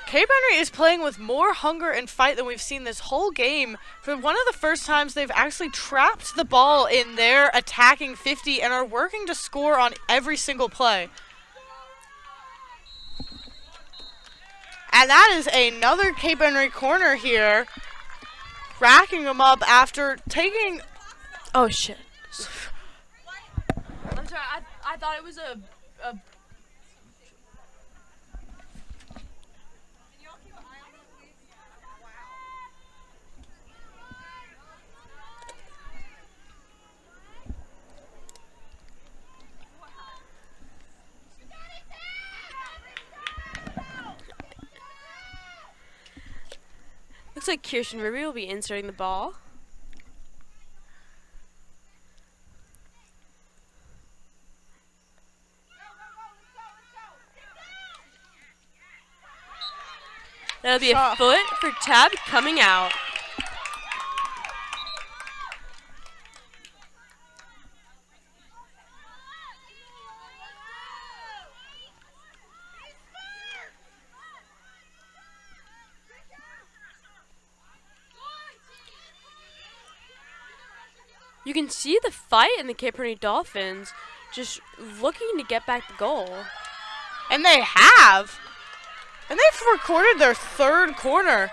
Cape Henry is playing with more hunger and fight than we've seen this whole game. For one of the first times they've actually trapped the ball in their attacking 50 and are working to score on every single play. And that is another Cape Henry corner here, racking them up after taking... Oh, shit. I'm sorry, I thought it was a Looks like Kirsten Ruby will be inserting the ball. That'll be a foot for Tabb coming out. You can see the fight in the Cape Henry Dolphins just looking to get back the goal. And they have. And they've recorded their third corner.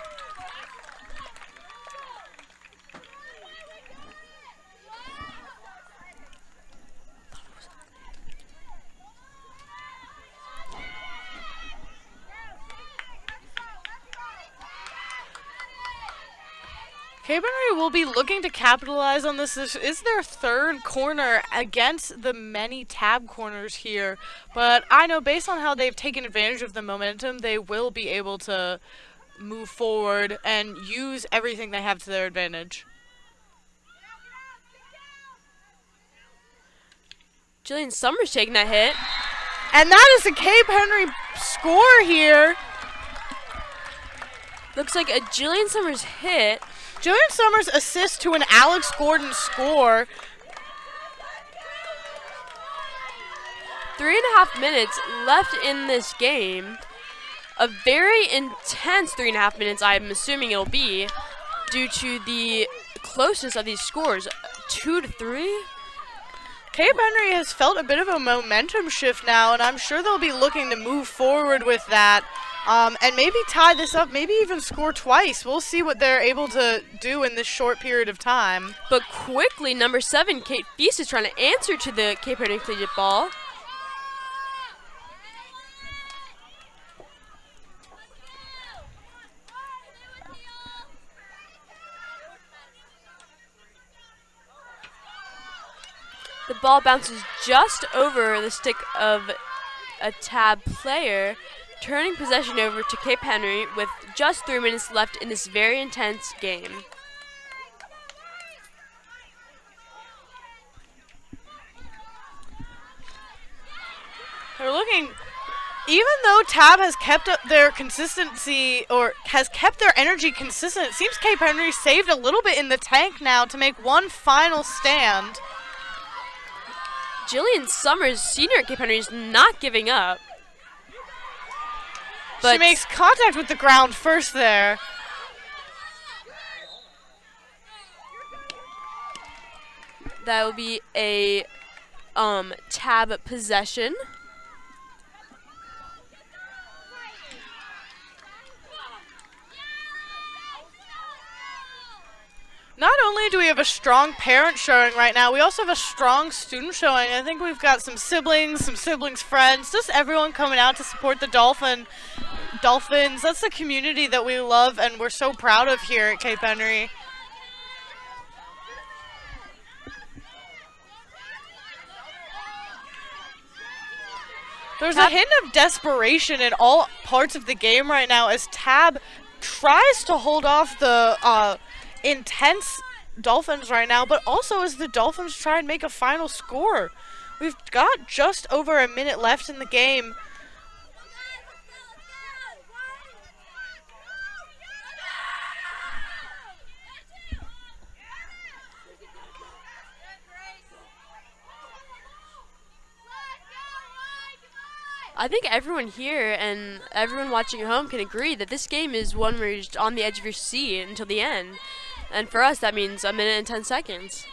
Cape Henry will be looking to capitalize on this. This is their third corner against the many Tabb corners here. But I know based on how they've taken advantage of the momentum, they will be able to move forward and use everything they have to their advantage. Jillian Summers taking that hit. And that is a Cape Henry score here. Looks like a Jillian Summers hit. Jillian Summers assist to an Alex Gordon score. 3.5 minutes left in this game. A very intense 3.5 minutes, I'm assuming it'll be, due to the closeness of these scores. 2-3. Cape Henry has felt a bit of a momentum shift now, and I'm sure they'll be looking to move forward with that. And maybe tie this up, maybe even score twice. We'll see what they're able to do in this short period of time. But quickly, number 7, Kate Feast, is trying to answer to the Cape Henry Collegiate ball. The ball bounces just over the stick of a Tabb player, turning possession over to Cape Henry with just 3 minutes left in this very intense game. They're looking, even though Tabb has kept up their consistency or has kept their energy consistent, it seems Cape Henry saved a little bit in the tank now to make one final stand. Jillian Summers, senior at Cape Henry, is not giving up. She makes contact with the ground first there. That will be a Tabb possession. Not only do we have a strong parent showing right now, we also have a strong student showing. I think we've got some siblings friends, just everyone coming out to support the Dolphins. That's the community that we love and we're so proud of here at Cape Henry. There's a hint of desperation in all parts of the game right now as Tabb tries to hold off the intense Dolphins right now, but also as the Dolphins try and make a final score. We've got just over a minute left in the game. I think everyone here and everyone watching at home can agree that this game is one where you're just on the edge of your seat until the end. And for us, that means a minute and 10 seconds.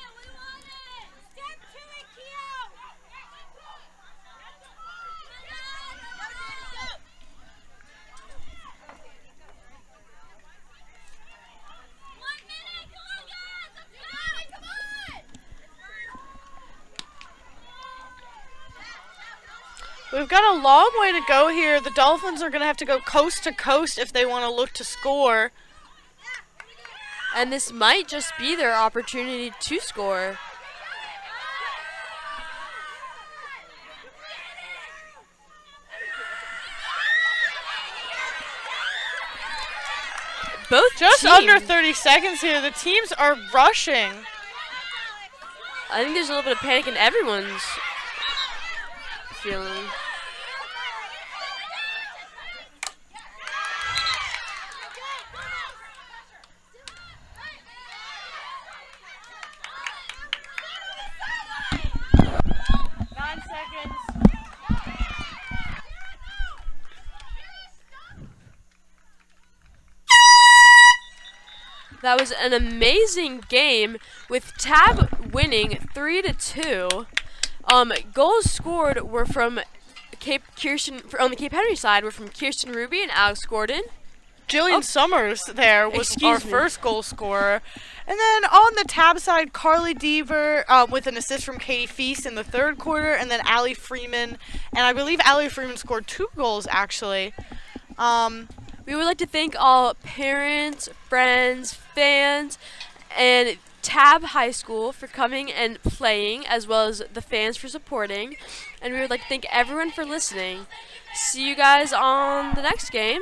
We've got a long way to go here. The Dolphins are going to have to go coast to coast if they want to look to score. And this might just be their opportunity to score. Both just teams, under 30 seconds here. The teams are rushing. I think there's a little bit of panic in everyone's feeling. That was an amazing game with Tabb winning 3-2. Goals scored were from on the Cape Henry side were from Kirsten Ruby and Alex Gordon. Jillian Summers there was Excuse me. first goal scorer. And then on the Tabb side, Carly Deaver with an assist from Katie Feast in the third quarter, and then Allie Freeman. And I believe Allie Freeman scored 2 goals, actually. We would like to thank all parents, friends, fans, and Tabb High School for coming and playing, as well as the fans for supporting. And we would like to thank everyone for listening. See you guys on the next game.